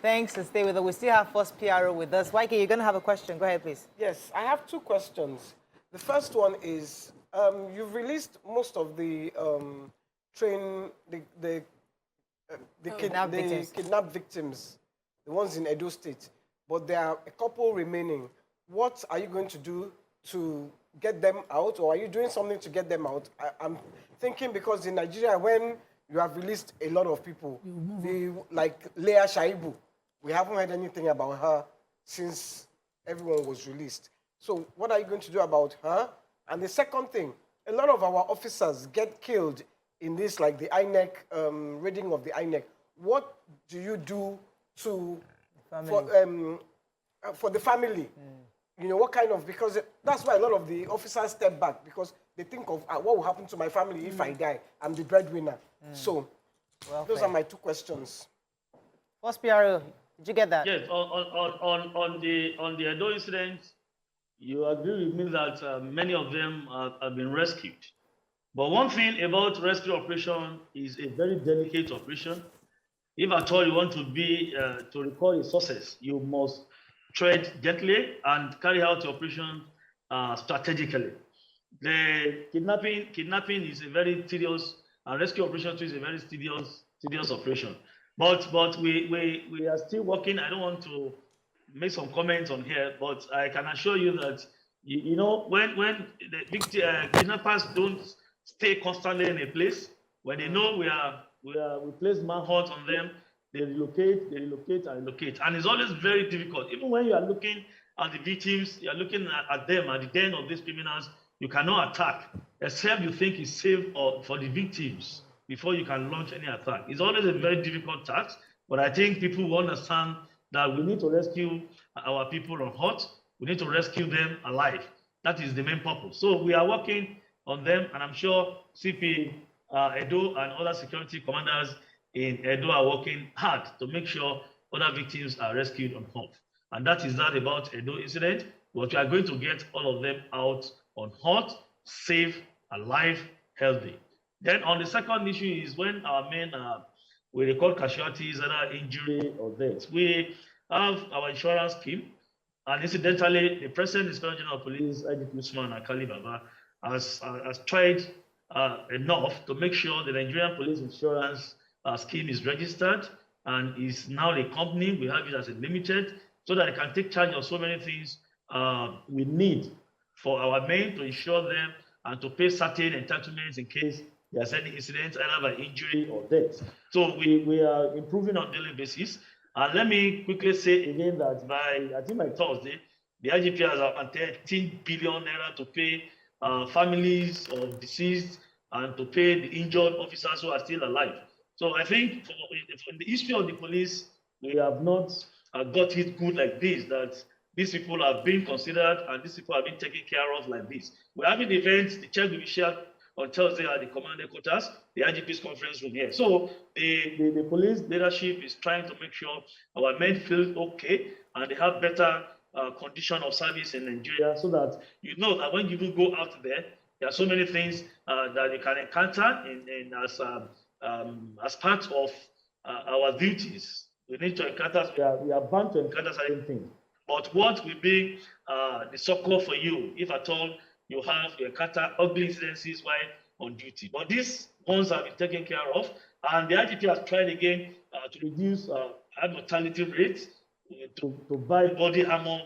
Thanks, and stay with us. We still have first PRO with us. YK, you're going to have a question. Go ahead, please. Yes, I have two questions. The first one is, you've released most of the kidnapped victims, the ones in Edo State, but there are a couple remaining. What are you going to do to get them out, or are you doing something to get them out? I'm thinking because in Nigeria, when you have released a lot of people, like Leah Shaibu, we haven't heard anything about her since everyone was released. So what are you going to do about her? And the second thing, a lot of our officers get killed in this, like the INEC, raiding of the INEC. What do you do to, for the family? You know, what kind of, because that's why a lot of the officers step back, because they think of what will happen to my family if I die. I'm the breadwinner. So those are my two questions. First PRO, did you get that? Yes, on the Edo incident, you agree with me that many of them have been rescued. But one thing about rescue operation is a very delicate operation. If at all you want to be to record a success, you must tread gently and carry out the operation strategically. The kidnapping is a very tedious, and rescue operation too is a very tedious operation. But we are still working. I don't want to make some comments on here, but I can assure you that you know when the kidnappers don't stay constantly in a place, when they know we place manhunt on them, they relocate, and it's always very difficult. Even when you are looking at the victims, you are looking at them at the den of these criminals, you cannot attack except you think it's safe for the victims before you can launch any attack. It's always a very difficult task, but I think people will understand that we need to rescue our people on hot. We need to rescue them alive. That is the main purpose. So we are working on them, and I'm sure CP Edo and other security commanders in Edo are working hard to make sure other victims are rescued on hot. And that is that about Edo incident, but we are going to get all of them out on hot, safe, alive, healthy. Then on the second issue is when our men we record casualties, either injury or death. We have our insurance scheme, and incidentally, the President Inspector General of Police, IGP Usman Akali Baba, has tried enough to make sure the Nigerian Police Insurance scheme is registered and is now a company. We have it as a limited, so that it can take charge of so many things we need for our men to insure them and to pay certain entitlements in case there's any incident, either by injury or death. So we are improving on a daily basis. And let me quickly say again that I think by Thursday, the IGP has about 13 billion naira to pay families of deceased and to pay the injured officers who are still alive. So I think in the history of the police, we have not got it good like this, that these people are being considered and these people are being taken care of like this. We're having events, the check will be shared on Thursday at the command headquarters, the IGP's conference room here. So the police leadership is trying to make sure our men feel okay and they have better condition of service in Nigeria, so that you know that when you do go out there are so many things that you can encounter as part of our duties. We need to encounter, we are bound to encounter certain things. But what will be the succor for you if at all you encounter ugly incidences while on duty? But these ones have been taken care of, and the IGP has tried again to reduce mortality rates, to buy body armor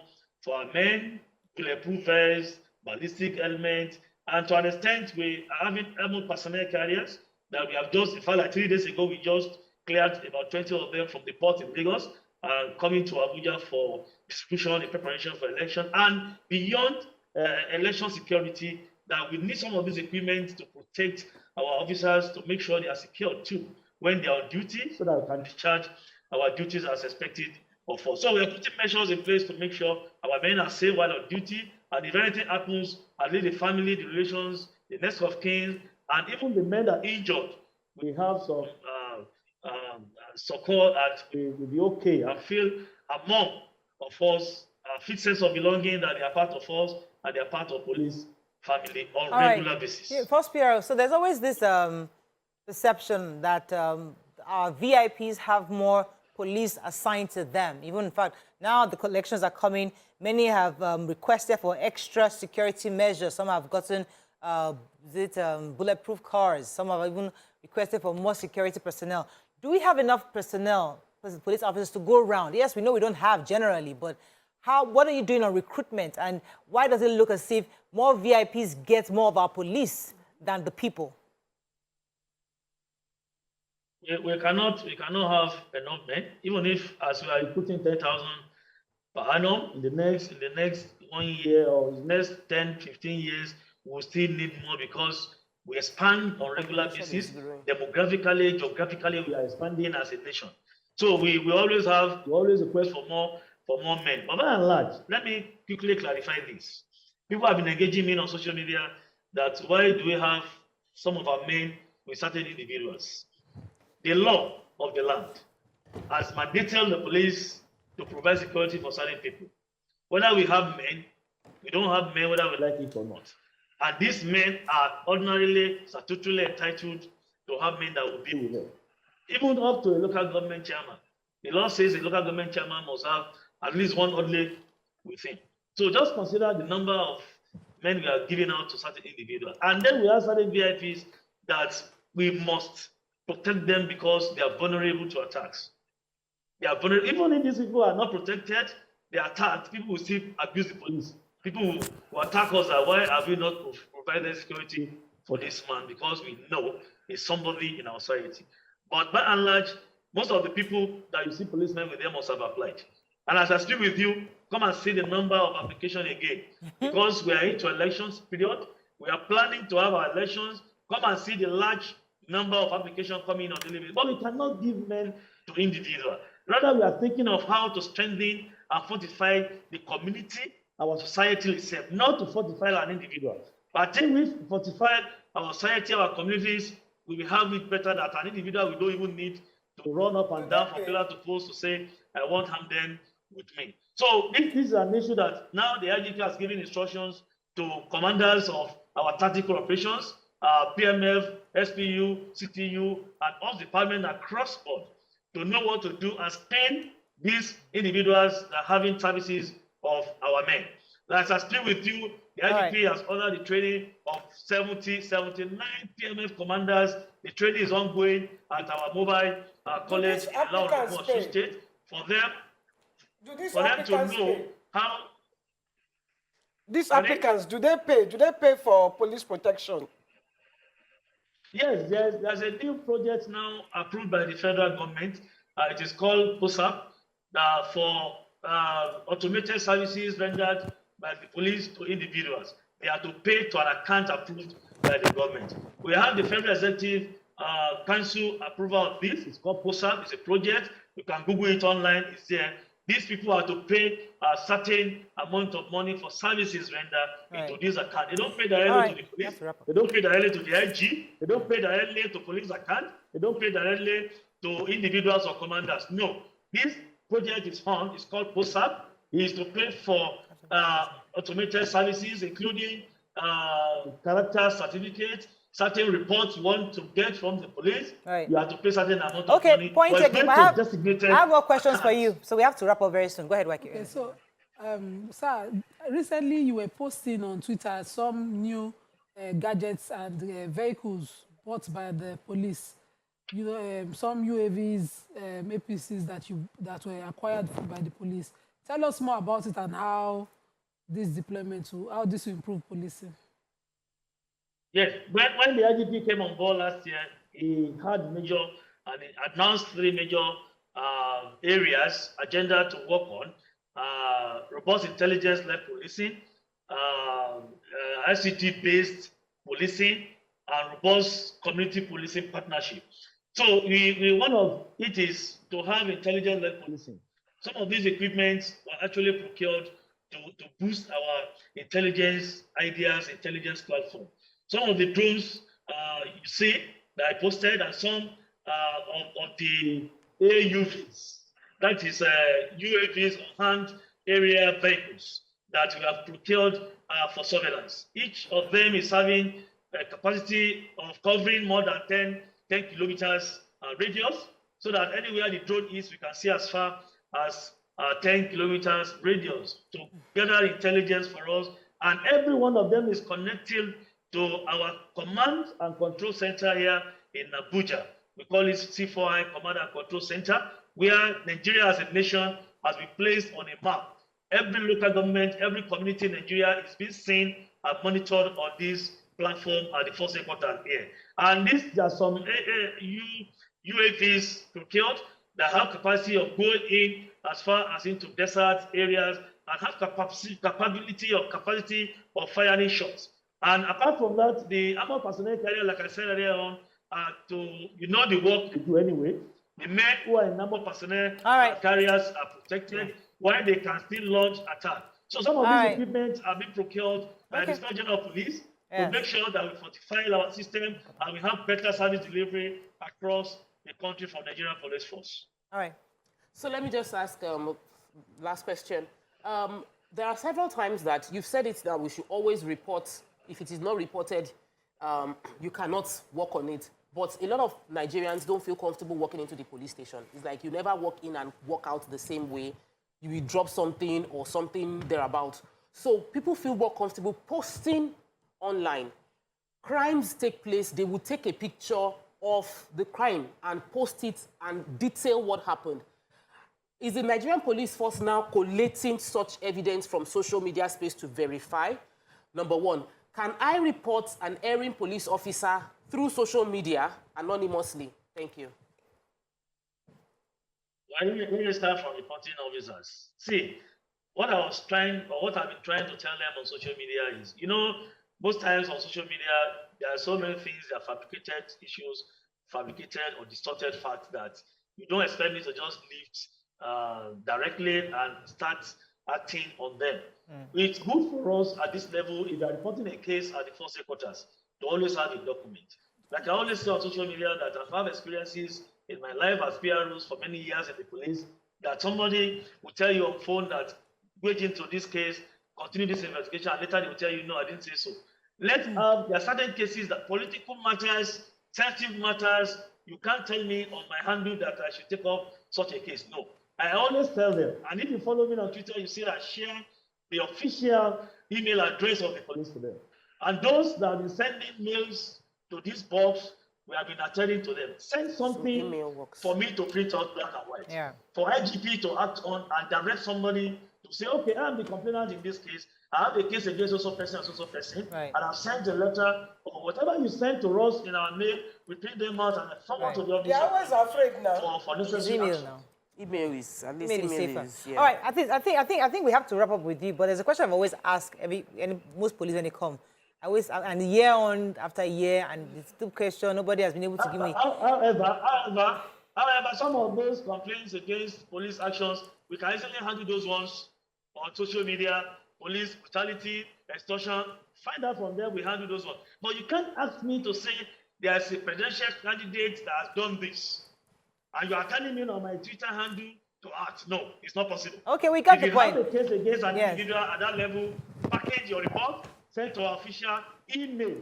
for our men, bulletproof vests, ballistic helmets, and to an extent we are having armored personnel carriers that we have just, in fact, like 3 days ago, we just cleared about 20 of them from the port in Lagos and coming to Abuja for distribution in preparation for election. And beyond election security, that we need some of these equipment to protect our officers, to make sure they are secured too when they are on duty, so that we can discharge our duties as expected of us. So we are putting measures in place to make sure our men are safe while on duty, and if anything happens, at least the family, the relations, the next of kin, and even the men that are injured, we have some support that will be okay and feel among of us a fit sense of belonging, that they are part of us and they are part of police family on regular basis. Yeah, first PRO, so there's always this perception that our VIPs have more police assigned to them. Even in fact, now the elections are coming. Many have requested for extra security measures. Some have gotten bulletproof cars. Some have even requested for more security personnel. Do we have enough personnel, police officers, to go around? Yes, we know we don't have generally, but what are you doing on recruitment? And why does it look as if more VIPs get more of our police than the people? We cannot have enough men, even if as we are putting 10,000 per annum in the next 1 year or the next 10, 15 years, we'll still need more because we expand on regular basis. Demographically, geographically, we are expanding as a nation. So we always request for more men. But by and large, let me quickly clarify this. People have been engaging me on social media that why do we have some of our men with certain individuals? The law of the land has mandated the police to provide security for certain people. Whether we have men, we don't have men, whether we like it or not. And these men are ordinarily, statutorily entitled to have men that will be with them. Even up to a local government chairman. The law says a local government chairman must have at least one orderly with him. So just consider the number of men we are giving out to certain individuals. And then we have certain VIPs that we must protect them because they are vulnerable to attacks. They are vulnerable. Even if these people are not protected, they are attacked. People will still abuse the police. People who attack us are, why have we not provided security for this man? Because we know he's somebody in our society. But by and large, most of the people that you see policemen with them must have applied. And as I speak with you, come and see the number of applications again. Because we are into elections period, we are planning to have our elections. Come and see the large number of applications coming on daily basis. But we cannot give men to individuals. Rather, we are thinking of how to strengthen and fortify the community, our society itself, not to fortify an individual. But I think we fortify our society, our communities, we will have it better that an individual we don't even need to run up and down from pillar to post to say, I want them with me. So this is an issue that now the IGP has given instructions to commanders of our tactical operations, PMF, SPU, CTU, and all departments across board to know what to do and spend these individuals that are having services of our men. As I speak with you, the IGP has ordered the training of 79 PMF commanders. The training is ongoing at our mobile college in Osun State for them to know how. These applicants, do they pay? Do they pay for police protection? Yes, there's a new project now approved by the federal government. It is called POSAP for automated services rendered by the police to individuals. They are to pay to an account approved by the government. We have the Federal Executive Council approval of this. It's called POSAP. It's a project. You can Google it online. It's there. These people are to pay a certain amount of money for services rendered into this account. They don't pay directly to the police. They don't pay directly to the IG. They don't pay directly to police account. They don't pay directly to individuals or commanders. No. This project is found. It's called POSAP. It is to pay for automated services, including character certificates, certain reports you want to get from the police. You have to pay certain amount of money. Point taken. I have more questions for you, so we have to wrap up very soon. Go ahead, Waki. Okay, so, sir, recently you were posting on Twitter some new gadgets and vehicles bought by the police. You know, some UAVs, APCs that were acquired by the police. Tell us more about it and how this deployment how this will improve policing. Yes, when the IGP came on board last year, he had and he announced 3 major areas, agenda to work on: robust intelligence-led policing, ICT-based policing, and robust community policing partnership. So one of it is to have intelligence-led policing. Some of these equipments were actually procured to boost our intelligence ideas, intelligence platform. Some of the drones you see that I posted, and some of the AUVs, that is UAVs, unmanned area vehicles that we have procured for surveillance. Each of them is having a capacity of covering more than 10 kilometers radius. so that anywhere the drone is, we can see as far as 10 kilometers radius to gather intelligence for us. And every one of them is connected to our command and control center here in Abuja. We call it C4I Command and Control Center, where Nigeria as a nation has been placed on a map. Every local government, every community in Nigeria is being seen and monitored on this platform at the first headquarters here. And there are some UAVs procured that have capacity of going in as far as into desert areas and have capacity of firing shots. And apart from that, the armored personnel carrier, like I said earlier on, the work they do anyway. The men who are in armored personnel carriers are protected while they can still launch attack. So some of these equipment are being procured by the Inspector General of Police to make sure that we fortify our system and we have better service delivery across the country from Nigerian Police Force. All right. So let me just ask last question. There are several times that you've said it that we should always report. If it is not reported, you cannot work on it. But a lot of Nigerians don't feel comfortable walking into the police station. It's like you never walk in and walk out the same way. You will drop something or something thereabout. So people feel more comfortable posting online. Crimes take place, they will take a picture of the crime and post it and detail what happened. Is the Nigerian police force now collating such evidence from social media space to verify? Number one, can I report an erring police officer through social media anonymously? Thank you. Let me start from reporting officers. See, what I've been trying to tell them on social media is, most times on social media, there are so many things that are fabricated issues, fabricated or distorted facts that you don't expect me to just lift directly and start acting on them. It's good for us at this level, if you're reporting a case at the first headquarters, to always have a document. Like I always say on social media that I've had experiences in my life as PROs for many years in the police, that somebody will tell you on phone that wait into this case, continue this investigation, and later they will tell you, no, I didn't say so. There are certain cases that political matters, sensitive matters, you can't tell me on my handle that I should take up such a case. No. I always tell them, and if you follow me on Twitter, you see I share the official email address of the police to them. And those that have been sending mails to this box, we have been attending to them. Send something for me to print out black and white. Yeah. For IGP to act on and direct somebody to say, okay, I'm the complainant in this case. I have a case against also person and also person. Right. And I've sent a letter or whatever you send to us in our mail, we print them out and forward to the officer. They're always afraid now. For necessary action. Email is at least Email is email safer. is, yeah. All right, I think we have to wrap up with you. But there's a question I've always asked most police when they come. And year on after year, and it's still question. Nobody has been able to give me. However, some of those complaints against police actions, we can easily handle those ones on social media, police brutality, extortion. Find out from there, we handle those ones. But you can't ask me to say there's a presidential candidate that has done this, and you are telling me on my Twitter handle to act. No, it's not possible. Okay, we got if the point. If you have a case against an individual at that level, package your report, send to our official email.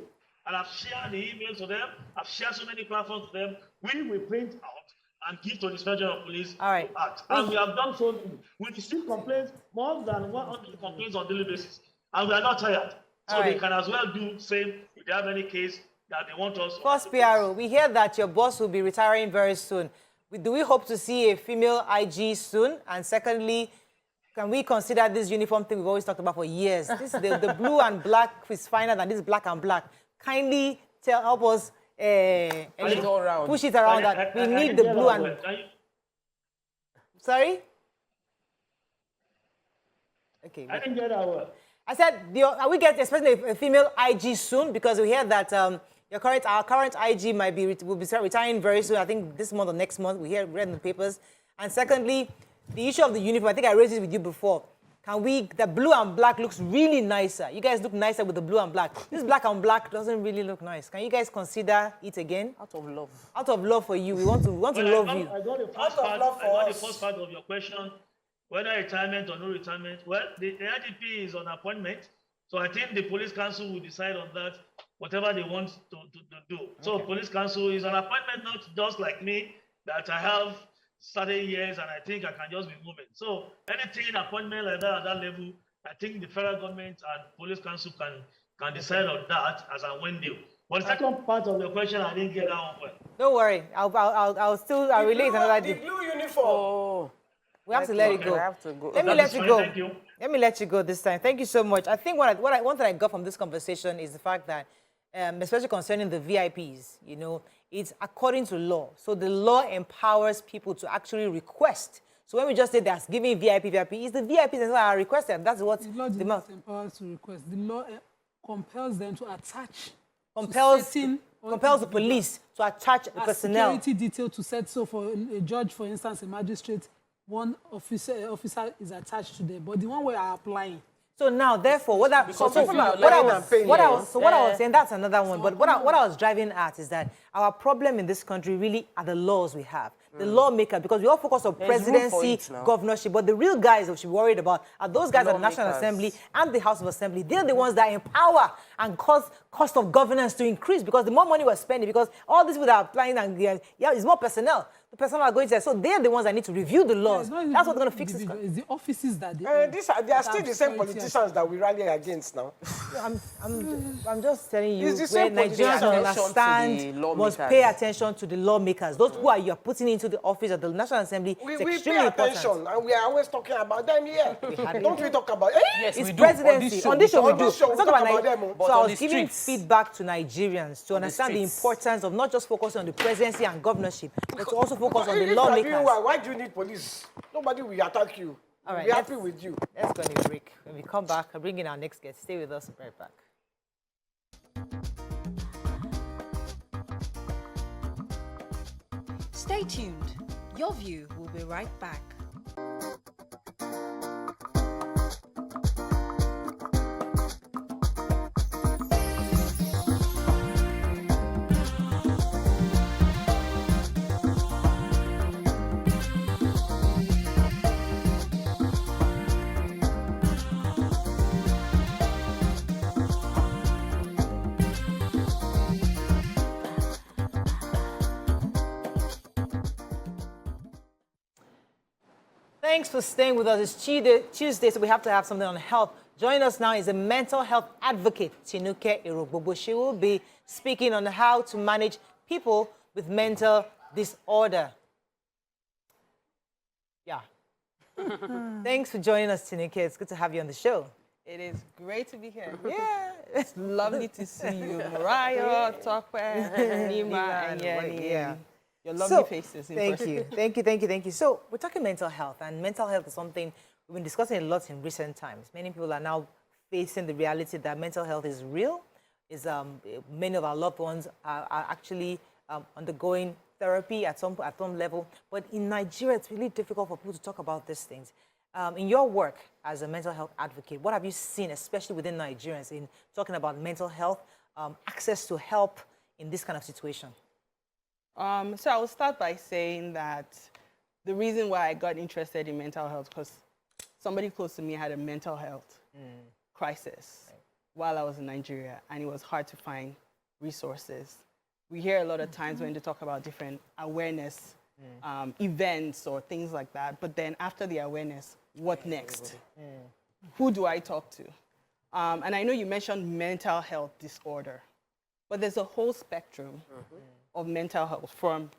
And I've shared the email to them. I've shared so many platforms to them. We will print out and give to the Inspector of Police to act. And we have done so. We receive complaints, more than 100 complaints on a daily basis. And we are not tired. So they can as well do same if they have any case that they want us. First, PRO, we hear that your boss will be retiring very soon. Do we hope to see a female IG soon? And secondly, can we consider this uniform thing we've always talked about for years? The blue and black is finer than this black and black. Kindly help us push it around that. We need the blue and... Sorry? Okay. I didn't get that word. I said, are we getting especially a female IG soon? Because we hear that our current IG will be retiring very soon. I think this month or next month. We read in the papers. And secondly, the issue of the uniform. I think I raised it with you before. The blue and black looks really nicer. You guys look nicer with the blue and black. This black and black doesn't really look nice. Can you guys consider it again? Out of love. Out of love for you. We want to love you. I got the first part of your question. Whether retirement or no retirement, well, the IGP is on appointment, so I think the police council will decide on that, whatever they want to do. So police council is on appointment, not just like me, that I have certain years and I think I can just be moving. So anything appointment like that at that level, I think the federal government and police council can decide on that as and when due. But the second part of the question, I didn't get that one well. Don't worry. I'll relate another The day. blue uniform. Oh, We have to let it go. I have to go. Let me That let is you fine, go. thank you. Let me let you go this time. Thank you so much. I think one thing I got from this conversation is the fact that, especially concerning the VIPs, you know, it's according to law. So the law empowers people to actually request. So when we just say that's giving VIP, it's the VIPs that are requested. That's what The law does the not empower us to request. The law compels them to attach. compels certain the police to attach a as personnel. security detail to set. So for a judge, for instance, a magistrate, one officer is attached to them. But the one we are applying, So now, therefore, what I was saying, that's another one. But what I was driving at is that our problem in this country really are the laws we have. The lawmaker, because we all focus on presidency, governorship, but the real guys we should be worried about are those guys at the National Assembly and the House of Assembly. They're the ones that empower and cause cost of governance to increase, because the more money we're spending, because all these people that are applying, and it's more personnel. The personnel are going to, so they're the ones that need to review the laws. That's what's going to fix this country. It's the offices that they They are still the same politicians that we rally against now. I'm just telling you, It's the where same Nigerians politicians. understand must pay attention to the lawmakers. Those who you are putting into the office of the National Assembly. We It's pay extremely attention, important. and we are always talking about them here. Don't we talk about Yes, It's we do. presidency. On this show we On do. this show, we Let's talk talk about Nigeria. them, but So I on was the giving streets. feedback to Nigerians to understand the importance of not just focusing on the presidency and governorship, but to also focus on the If you are doing lawmakers. well, why do you need police? Nobody will attack you. All right, We'll be happy let's- with you. Let's go on a break. When we come back, I'll bring in our next guest. Stay with us right back. Stay tuned. Your View will be right back. Thanks for staying with us. It's Tuesday, so we have to have something on health. Joining us now is a mental health advocate, Tinuke Irogbobo. She will be speaking on how to manage people with mental disorder. Yeah. Thanks for joining us, Tinuke. It's good to have you on the show. It is great to be here. Yeah. It's lovely to see you, Morayo, Tope, Nima, and Yenny. Yeah. Your lovely faces in Thank person. you. Thank you. So we're talking mental health, and mental health is something we've been discussing a lot in recent times. Many people are now facing the reality that mental health is real. Many of our loved ones are actually undergoing therapy at some level. But in Nigeria, it's really difficult for people to talk about these things. In your work as a mental health advocate, what have you seen, especially within Nigerians, in talking about mental health, access to help in this kind of situation? So I will start by saying that the reason why I got interested in mental health, because somebody close to me had a mental health crisis while I was in Nigeria, and it was hard to find resources. We hear a lot of times when they talk about different awareness events or things like that, but then after the awareness, what next? Who do I talk to? And I know you mentioned mental health disorder, but there's a whole spectrum of mental health, from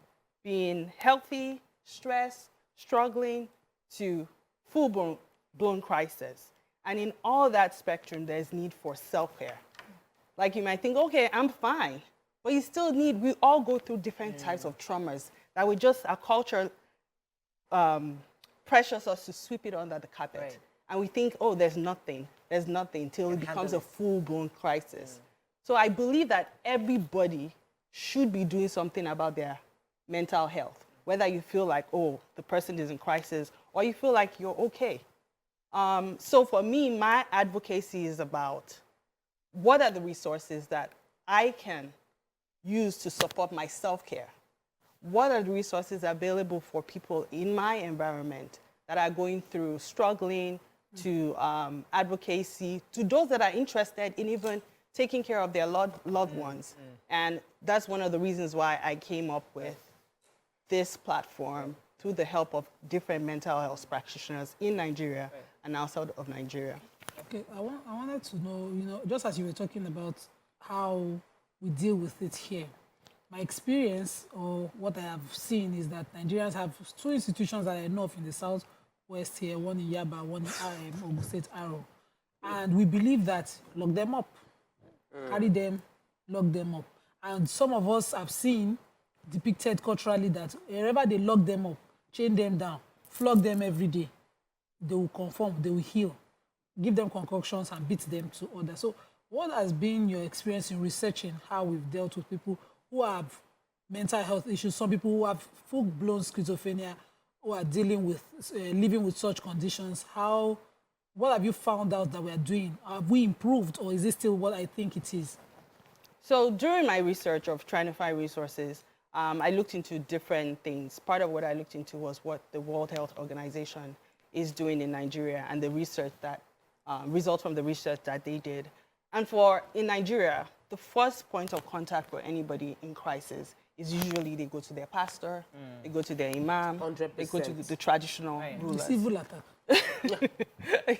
being healthy, stressed, struggling, to full-blown crisis. And in all that spectrum, there's need for self-care. Like you might think, okay, I'm fine, but you still need, we all go through different types of traumas that we just, our culture pressures us to sweep it under the carpet. Right. And we think, oh, there's nothing till it becomes a full-blown crisis. So I believe that everybody should be doing something about their mental health, whether you feel like, oh, the person is in crisis, or you feel like you're okay. So for me, my advocacy is about what are the resources that I can use to support my self-care? What are the resources available for people in my environment that are going through struggling, to advocacy, to those that are interested in even taking care of their loved ones? And that's one of the reasons why I came up with this platform through the help of different mental health practitioners in Nigeria and outside of Nigeria. Okay, I wanted to know, just as you were talking about how we deal with it here, my experience or what I have seen is that Nigerians have 2 institutions that I know of in the southwest here, one in Yaba, one in Ogun State, Aro. And we believe that lock them up, carry them, lock them up. And some of us have seen depicted culturally that wherever they lock them up, chain them down, flog them every day, they will conform, they will heal, give them concoctions and beat them to order. So what has been your experience in researching how we've dealt with people who have mental health issues, some people who have full-blown schizophrenia, who are dealing with, living with such conditions? What have you found out that we are doing? Have we improved, or is it still what I think it is? So during my research of trying to find resources, I looked into different things. Part of what I looked into was what the World Health Organization is doing in Nigeria and the research that, results from the research that they did. And in Nigeria, the first point of contact for anybody in crisis is usually they go to their pastor, they go to their imam, 100%. they go to the traditional rulers. Civil attack.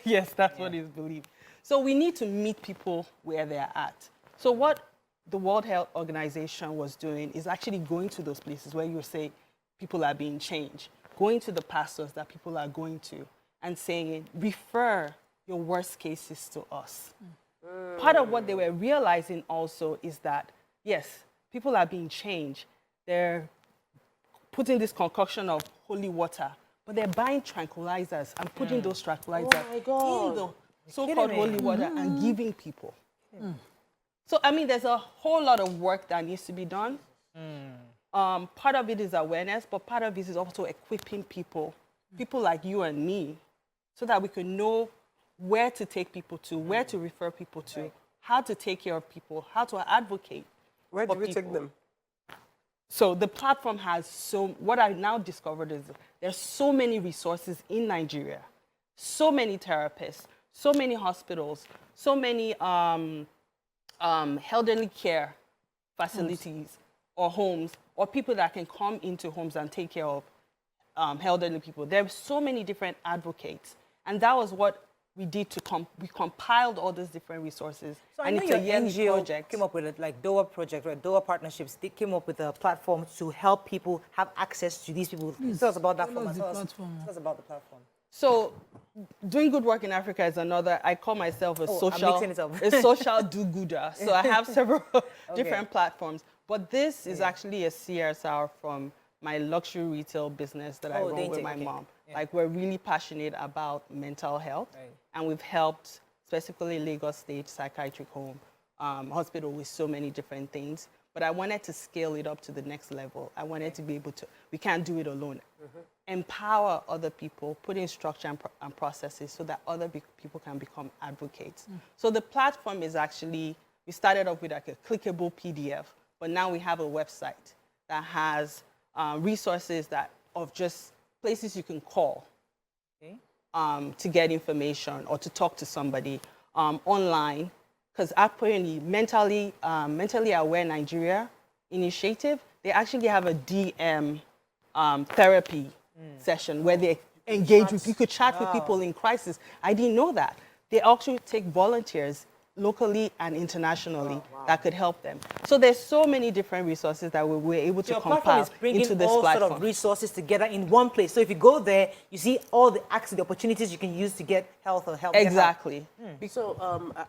Yes, that's what is believed. So we need to meet people where they're at. So what the World Health Organization was doing is actually going to those places where you say people are being changed, going to the pastors that people are going to and saying, refer your worst cases to us. Part of what they were realizing also is that, yes, people are being changed. They're putting this concoction of holy water, but they're buying tranquilizers and putting those tranquilizers in the so-called holy water and giving people. So, I mean, there's a whole lot of work that needs to be done. Part of it is awareness, but part of it is also equipping people like you and me, so that we can know where to take people to, where to refer people to, how to take care of people, how to advocate. Where do we take them? So the platform has what I now discovered is there's so many resources in Nigeria, so many therapists, so many hospitals, so many elderly care facilities or homes, or people that can come into homes and take care of elderly people. There are so many different advocates. And that was what we did we compiled all these different resources. So and I know it's a your yearly NGO project. came up with it, like DOA project, right? DOA partnerships. They came up with a platform to help people have access to these people. Tell us about that Tell us the platform. Tell us about the platform. So doing good work in Africa is another, I call myself a social do-gooder. So I have several different platforms. But this is actually a CSR from my luxury retail business that I run with my mom. Like, we're really passionate about mental health. And we've helped specifically Lagos State Psychiatric Home Hospital with so many different things. But I wanted to scale it up to the next level. I wanted to be able to, we can't do it alone. Empower other people, put in structure and processes so that other people can become advocates. So the platform is actually, we started off with like a clickable PDF, but now we have a website that has resources of just places you can call to get information or to talk to somebody online. Because apparently, Mentally Aware Nigeria initiative, they actually have a DM therapy session where they engage with, you could chat with people in crisis. I didn't know that. They actually take volunteers locally and internationally that could help them. So there's so many different resources that we were able to compile into this all platform. sort of resources together in one place. So if you go there, you see all the access, the opportunities you can use to get health or help. Exactly. So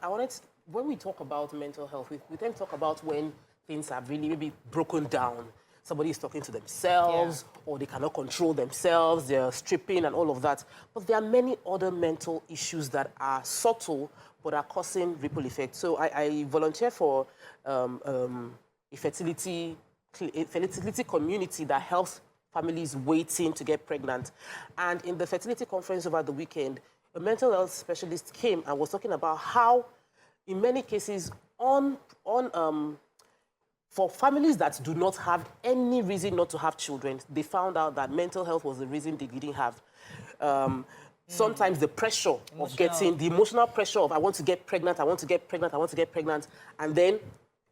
I wanted to, when we talk about mental health, we then talk about when things have really maybe broken down. Somebody is talking to themselves, or they cannot control themselves, they're stripping and all of that. But there are many other mental issues that are subtle, but are causing ripple effects. So I volunteer for a fertility community that helps families waiting to get pregnant. And in the fertility conference over the weekend, a mental health specialist came and was talking about how, in many cases, for families that do not have any reason not to have children, they found out that mental health was the reason they didn't have. Sometimes the pressure of getting, the emotional pressure of I want to get pregnant, I want to get pregnant, I want to get pregnant, and then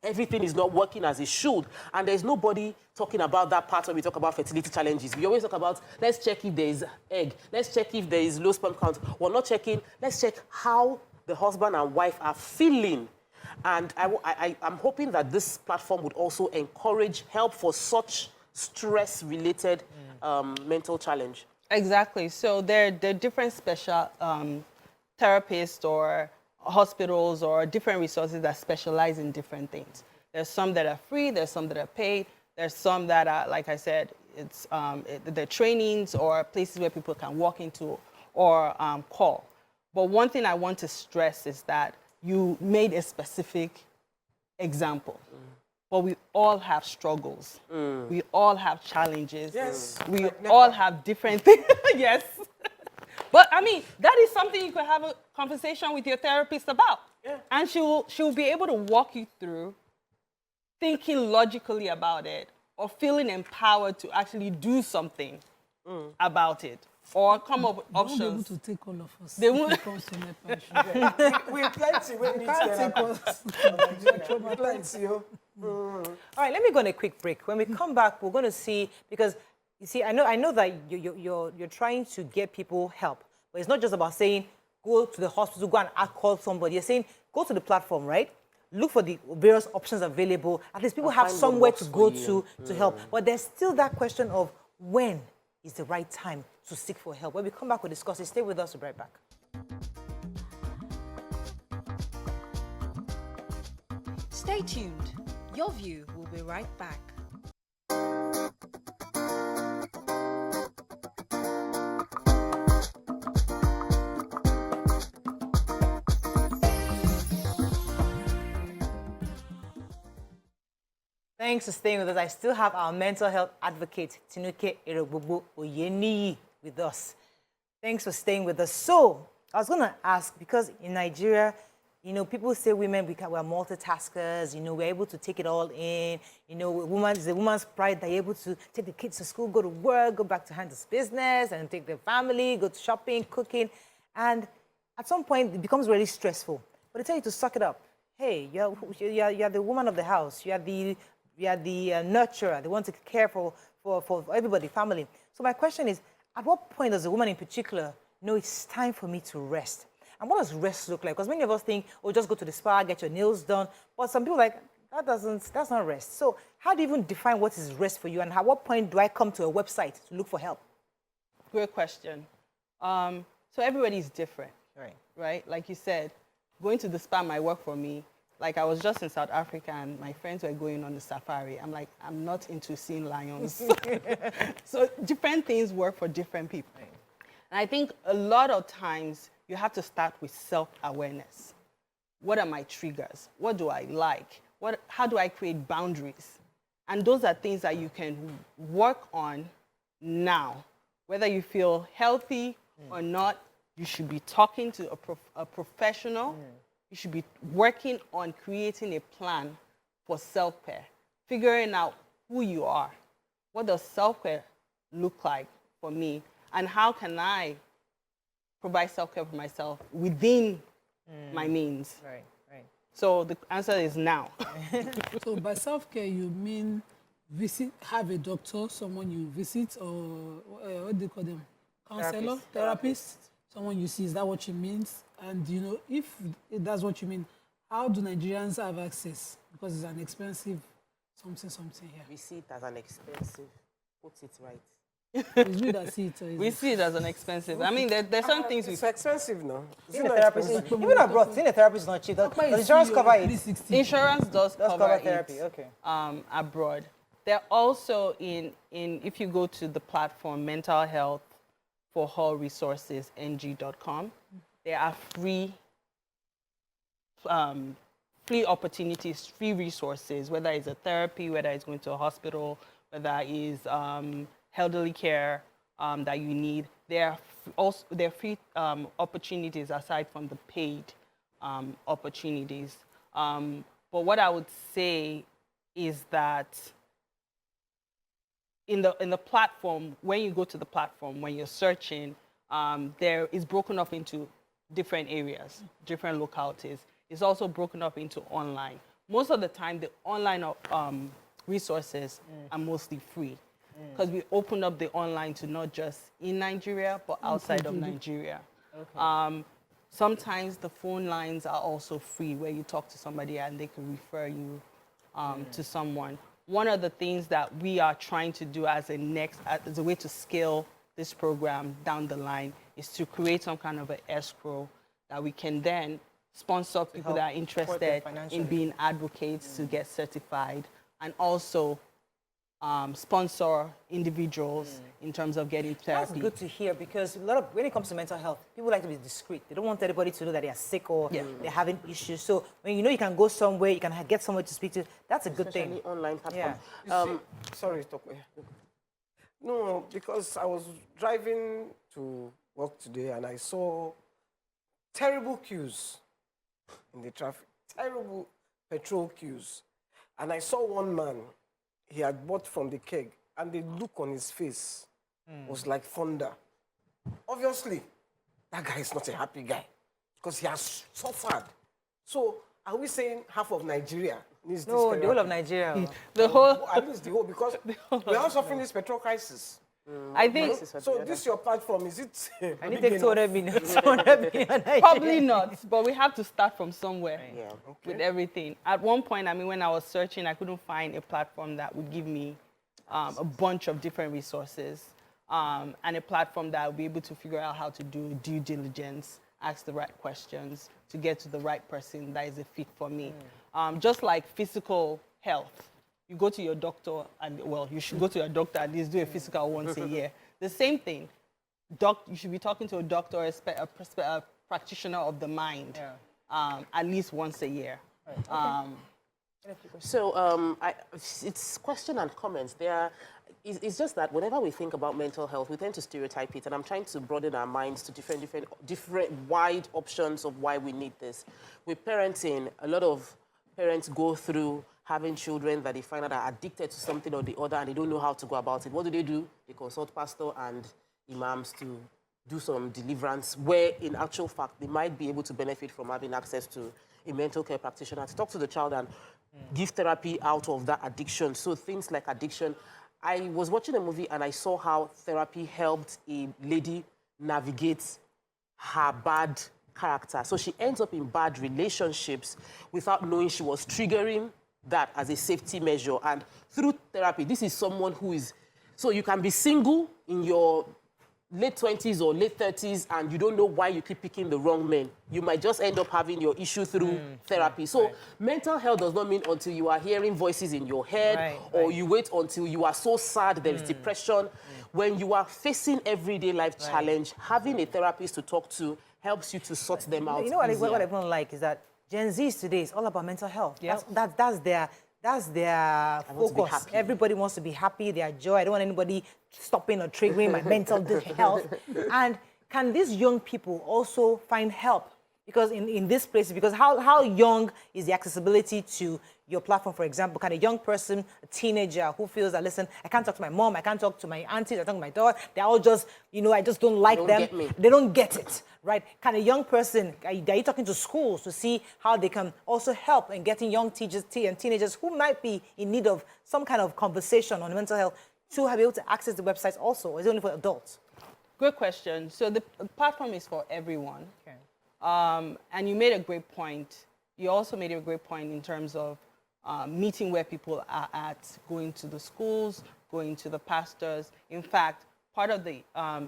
everything is not working as it should. And there's nobody talking about that part when we talk about fertility challenges. We always talk about, let's check if there is egg. Let's check if there is low sperm count. We're not checking, let's check how the husband and wife are feeling. And I'm hoping that this platform would also encourage help for such stress-related mental challenge. Exactly. So there are different special therapists or hospitals or different resources that specialize in different things. There's some that are free, there's some that are paid, there's some that are, like I said, it's they're trainings or places where people can walk into or call. But one thing I want to stress is that you made a specific example. But we all have struggles. We all have challenges. Yes. We all have different things. Yes. But I mean, that is something you could have a conversation with your therapist about. Yeah. And she'll be able to walk you through thinking logically about it or feeling empowered to actually do something about it or come up with They won't be able options. to take all of us. They if won't- it comes to NEPA. We plenty. We need therapy. Plenty. Oh. All right, let me go on a quick break. When we come back, we're going to see, because you see, I know that you're trying to get people help, but it's not just about saying go to the hospital, go and call somebody. You're saying go to the platform, right? Look for the various options available. At least people have find what somewhere works to for go you. to help. But there's still that question of when is the right time to seek for help. When we come back, we'll discuss it. Stay with us. We'll be right back. Stay tuned. Your View will be right back. Thanks for staying with us. I still have our mental health advocate, Tinuke Erogbogbo Oyeniyi, with us. Thanks for staying with us. So, I was going to ask, because in Nigeria, you know, people say women, we're multitaskers, you know, we're able to take it all in. You know, it's a woman's pride that you're able to take the kids to school, go to work, go back to handle business, and take their family, go to shopping, cooking. And at some point, it becomes really stressful. But they tell you to suck it up. Hey, you're the woman of the house. You're the nurturer. They want to care for everybody, family. So my question is, at what point does a woman in particular know it's time for me to rest? And what does rest look like? Because many of us think, oh, just go to the spa, get your nails done. But some people are like, that's not rest. So how do you even define what is rest for you? And at what point do I come to a website to look for help? Great question. So everybody is different, Right. right? Like you said, going to the spa might work for me. Like I was just in South Africa and my friends were going on the safari. I'm like, I'm not into seeing lions. So different things work for different people. Right. And I think a lot of times you have to start with self-awareness. What are my triggers? What do I like? How do I create boundaries? And those are things that you can work on now. Whether you feel healthy or not, you should be talking to a professional. You should be working on creating a plan for self-care, figuring out who you are. What does self-care look like for me? And how can I provide self-care for myself within my means? Right, right. So the answer is now. So by self-care, you mean have a doctor, someone you visit, or what do you call them? Counselor, therapist, someone you see. Is that what you mean? And you know, if that's what you mean, how do Nigerians have access? Because it's an expensive something here. We see it as an expensive. Put it right. It's we that see it. Or is We it? see it as an expensive. I mean, there's some things we... It's expensive now. Seeing a therapist, even abroad, seeing a therapist is not cheap. Does insurance cover it? 360. Insurance does cover therapy, it, okay. abroad. They're also if you go to the platform Mental Health for All Resources ng.com, there are free opportunities, free resources, whether it's a therapy, whether it's going to a hospital, whether it's elderly care that you need. There are free opportunities aside from the paid opportunities. But what I would say is that in the platform, when you go to the platform, when you're searching, there is broken up into different areas, different localities. It's also broken up into online, most of the time, the online resources are mostly free because we opened up the online to not just in Nigeria, but outside of Nigeria. Okay. Sometimes the phone lines are also free where you talk to somebody and they can refer you to someone. One of the things that we are trying to do as a way to scale this program down the line is to create some kind of an escrow that we can then sponsor people that are interested in being advocates to get certified, and also sponsor individuals in terms of getting therapy. That's good to hear, because when it comes to mental health, people like to be discreet. They don't want anybody to know that they are sick or they're having issues. So when you know you can go somewhere, you can get someone to speak to, that's a good thing. Online platform. Yeah. Sorry, no, because I was driving to work today and I saw terrible queues in the traffic, terrible petrol queues. And I saw one man, he had bought from the keg, and the look on his face was like thunder. Obviously, that guy is not a happy guy because he has suffered. So, are we saying half of Nigeria needs this? No, the whole of Nigeria. The whole, at least the whole, because we are suffering this petrol crisis. I think, So this your platform, is it? I need to take 200 million. 200 million. probably not, but we have to start from somewhere Okay. with everything. At one point, I mean, when I was searching, I couldn't find a platform that would give me a bunch of different resources and a platform that would be able to figure out how to do due diligence, ask the right questions to get to the right person that is a fit for me. Just like physical health. You go to your doctor, and you should go to your doctor and at least do a physical once a year. The same thing. You should be talking to a doctor or a practitioner of the mind at least once a year. So it's question and comments. It's just that whenever we think about mental health, we tend to stereotype it, and I'm trying to broaden our minds to different wide options of why we need this. With parenting, a lot of parents go through having children that they find out are addicted to something or the other, and they don't know how to go about it. What do? They consult pastor and imams to do some deliverance, where in actual fact, they might be able to benefit from having access to a mental care practitioner to talk to the child and give therapy out of that addiction. So things like addiction. I was watching a movie and I saw how therapy helped a lady navigate her bad character. So she ends up in bad relationships without knowing she was triggering that as a safety measure. And through therapy, this is someone who is, so you can be single in your late 20s or late 30s and you don't know why you keep picking the wrong men. You might just end up having your issue through therapy. So mental health does not mean until you are hearing voices in your head or you wait until you are so sad, there is depression. When you are facing everyday life challenge, having a therapist to talk to helps you to sort them out. You know what I don't like is that Gen Zs today is all about mental health. Yeah. That's their focus. Everybody wants to be happy, their joy. I don't want anybody stopping or triggering my mental health. And can these young people also find help? Because in this place, because how young is the accessibility to your platform, for example? Can a young person, a teenager who feels that, listen, I can't talk to my mom, I can't talk to my aunties, I talk to my daughter, they're all just, I just don't like them. They don't get it, right? Can a young person, are you talking to schools to see how they can also help in getting young teachers and teenagers who might be in need of some kind of conversation on mental health to have able to access the websites also, or is it only for adults? Good question. So the platform is for everyone. Okay. And you made a great point. You also made a great point in terms of meeting where people are at, going to the schools, going to the pastors. In fact, part of the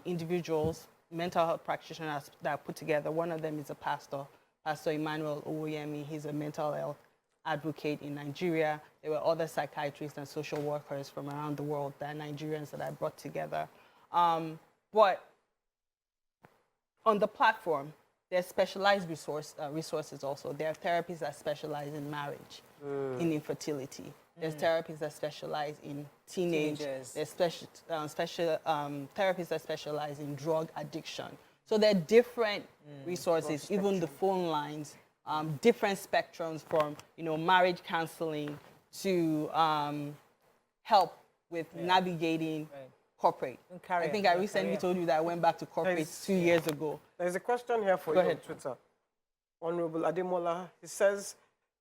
individuals, mental health practitioners that are put together, one of them is a pastor, Pastor Emmanuel Owoyemi. He's a mental health advocate in Nigeria. There were other psychiatrists and social workers from around the world that are Nigerians that I brought together. But on the platform, there's specialized resources also. There are therapists that specialize in marriage, in infertility. There's therapists that specialize in teenagers. There's therapists that specialize in drug addiction. So there are different resources, even the phone lines, different spectrums from marriage counseling to help with navigating corporate. I think I recently told you that I went back to corporate 2 years ago. There's a question here for you on Twitter. Honorable Ademola, he says,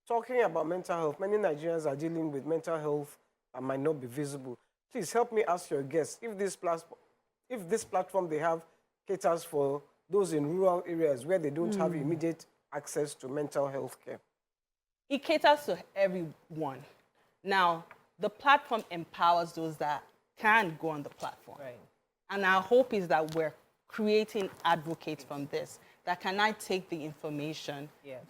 talking about mental health, many Nigerians are dealing with mental health that might not be visible. Please help me ask your guests if this platform they have caters for those in rural areas where they don't have immediate access to mental health care. It caters to everyone. Now, the platform empowers those that can go on the platform. Right. And our hope is that we're creating advocates from this that can I take the information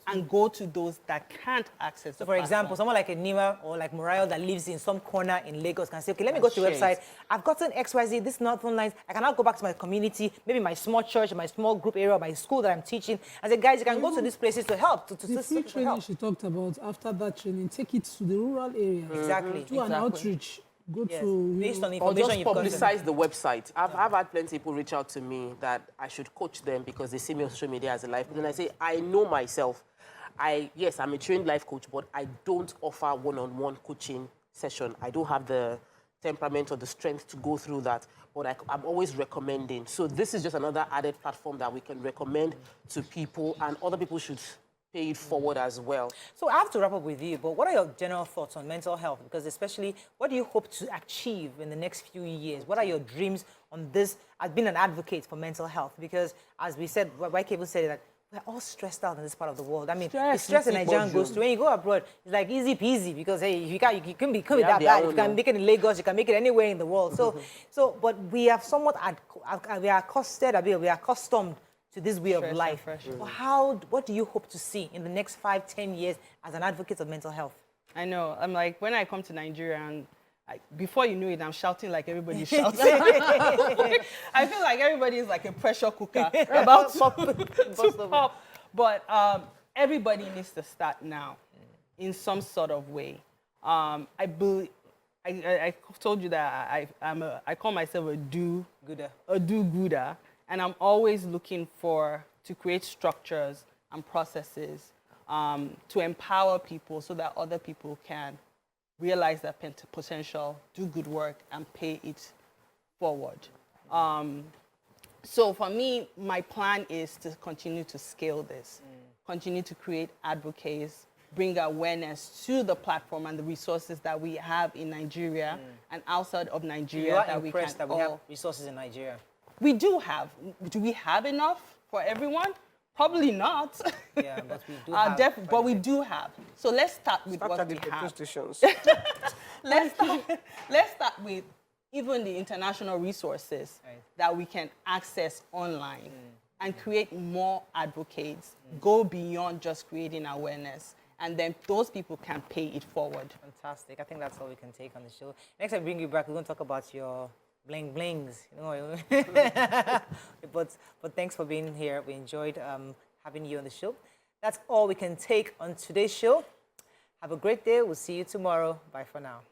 and go to those that can't access the For example, platform. someone like a Nima or like Morayo that lives in some corner in Lagos can say, okay, let me go to the share it. website. I've gotten XYZ, this not phone lines. I can now go back to my community, maybe my small church, my small group area, my school that I'm teaching. And say, guys, you can go to these places to help. To The free training help. she talked about, after that training, take it to the rural areas. Exactly. Do an outreach. Go Yes. to... Based on the Or information just you've gotten. publicize the website. I've had plenty of people reach out to me that I should coach them because they see me on social media as a life. But then I say, I know myself. Yes, I'm a trained life coach, but I don't offer one-on-one coaching session. I don't have the temperament or the strength to go through that. But I'm always recommending. So this is just another added platform that we can recommend to people, and other people should pay it forward as well. So I have to wrap up with you, but what are your general thoughts on mental health? Because especially, what do you hope to achieve in the next few years? What are your dreams on this as being an advocate for mental health? Because as we said, YK said that we're all stressed out in this part of the world. I mean, the stress in Nigeria goes through. When you go abroad, it's like easy peasy because hey, you can be that bad. You can make it in Lagos, you can make it anywhere in the world. But we have somewhat we are accustomed to this way of life. Well, what do you hope to see in the next 5-10 years as an advocate of mental health? I know. I'm like, when I come to Nigeria and before you know it, I'm shouting like everybody's shouting. I feel like everybody is like a pressure cooker about to pop. But everybody needs to start now in some sort of way. I told you that I call myself a do-gooder. And I'm always looking to create structures and processes to empower people so that other people can realize their potential, do good work, and pay it forward. So for me, my plan is to continue to scale this, continue to create advocates, bring awareness to the platform and the resources that we have in Nigeria and outside of Nigeria that we have resources in Nigeria. We do have. Do we have enough for everyone? Probably not. Yeah, but we do have. But we do have. So let's start with what we have. Let's start with even the international resources that we can access online and create more advocates, go beyond just creating awareness. And then those people can pay it forward. Fantastic. I think that's all we can take on the show. Next time I bring you back, we're going to talk about your bling blings, you know. but thanks for being here. We enjoyed having you on the show. That's all we can take on today's show. Have a great day. We'll see you tomorrow. Bye for now.